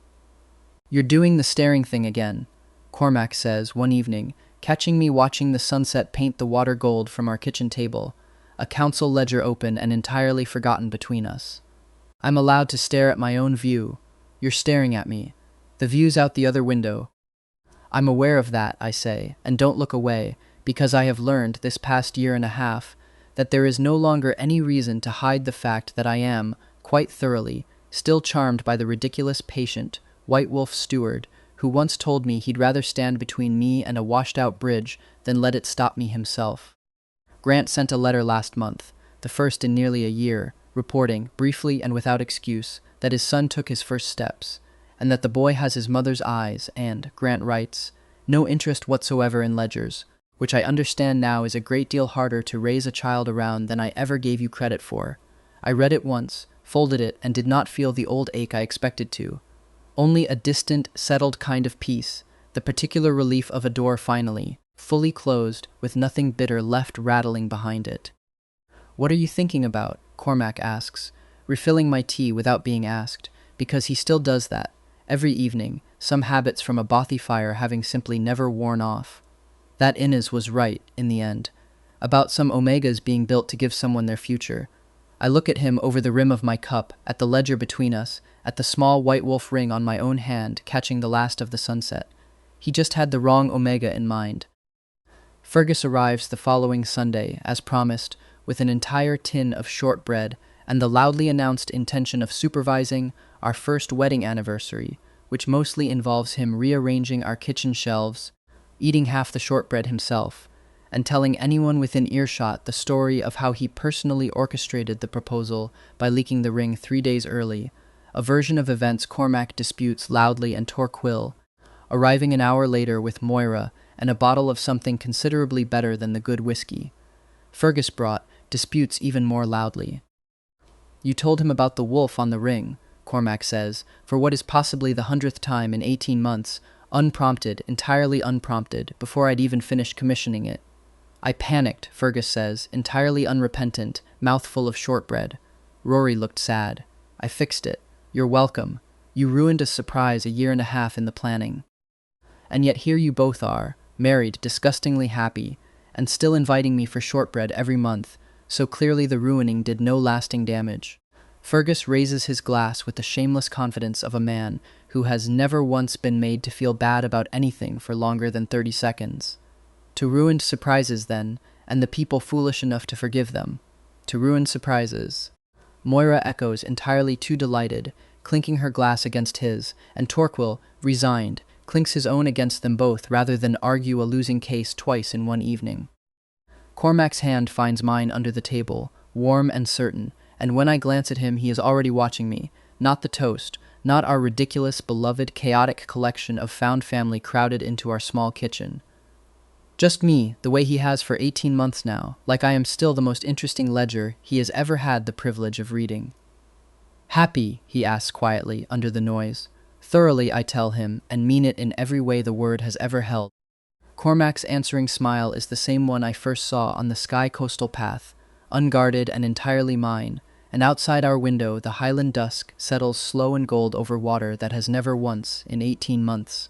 "You're doing the staring thing again," Cormac says one evening, catching me watching the sunset paint the water gold from our kitchen table, a council ledger open and entirely forgotten between us. I'm allowed to stare at my own view. You're staring at me. The view's out the other window. I'm aware of that, I say, and don't look away, because I have learned this past year and a half that there is no longer any reason to hide the fact that I am, quite thoroughly, still charmed by the ridiculous patient, White Wolf steward, who once told me he'd rather stand between me and a washed-out bridge than let it stop me himself. Grant sent a letter last month, the first in nearly a year, reporting, briefly and without excuse, that his son took his first steps, and that the boy has his mother's eyes and, Grant writes, no interest whatsoever in ledgers, which I understand now is a great deal harder to raise a child around than I ever gave you credit for. I read it once, folded it, and did not feel the old ache I expected to. Only a distant, settled kind of peace, the particular relief of a door finally, fully closed, with nothing bitter left rattling behind it. "What are you thinking about?" Cormac asks, refilling my tea without being asked, because he still does that, every evening, some habits from a bothy fire having simply never worn off. That Inez was right, in the end, about some omegas being built to give someone their future. I look at him over the rim of my cup, at the ledger between us, at the small White Wolf ring on my own hand catching the last of the sunset. He just had the wrong omega in mind. Fergus arrives the following Sunday, as promised, with an entire tin of shortbread and the loudly announced intention of supervising our first wedding anniversary, which mostly involves him rearranging our kitchen shelves, eating half the shortbread himself, and telling anyone within earshot the story of how he personally orchestrated the proposal by leaking the ring 3 days early, a version of events Cormac disputes loudly and Torquil, arriving an hour later with Moira and a bottle of something considerably better than the good whiskey. Fergus brought, disputes even more loudly. "You told him about the wolf on the ring," Cormac says, for what is possibly the 100th time in 18 months, unprompted, entirely unprompted, before I'd even finished commissioning it. "I panicked," Fergus says, entirely unrepentant, mouthful of shortbread. Rory looked sad. "I fixed it. You're welcome. You ruined a surprise a year and a half in the planning. And yet here you both are, married, disgustingly happy, and still inviting me for shortbread every month, so clearly the ruining did no lasting damage." Fergus raises his glass with the shameless confidence of a man who has never once been made to feel bad about anything for longer than 30 seconds. To ruined surprises, then, and the people foolish enough to forgive them. To ruin surprises. Moira echoes, entirely too delighted, clinking her glass against his, and Torquil, resigned, clinks his own against them both rather than argue a losing case twice in one evening. Cormac's hand finds mine under the table, warm and certain, and when I glance at him he is already watching me, not the toast, not our ridiculous, beloved, chaotic collection of found family crowded into our small kitchen. Just me, the way he has for 18 months now, like I am still the most interesting ledger he has ever had the privilege of reading. Happy, he asks quietly, under the noise. Thoroughly, I tell him, and mean it in every way the word has ever held. Cormac's answering smile is the same one I first saw on the sky coastal path, unguarded and entirely mine, and outside our window the highland dusk settles slow and gold over water that has never once, in 18 months,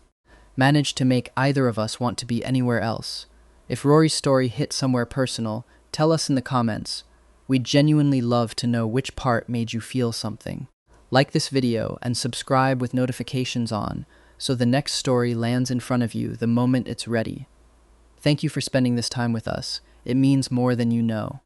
managed to make either of us want to be anywhere else. If Rory's story hit somewhere personal, tell us in the comments. We'd genuinely love to know which part made you feel something. Like this video and subscribe with notifications on so the next story lands in front of you the moment it's ready. Thank you for spending this time with us. It means more than you know.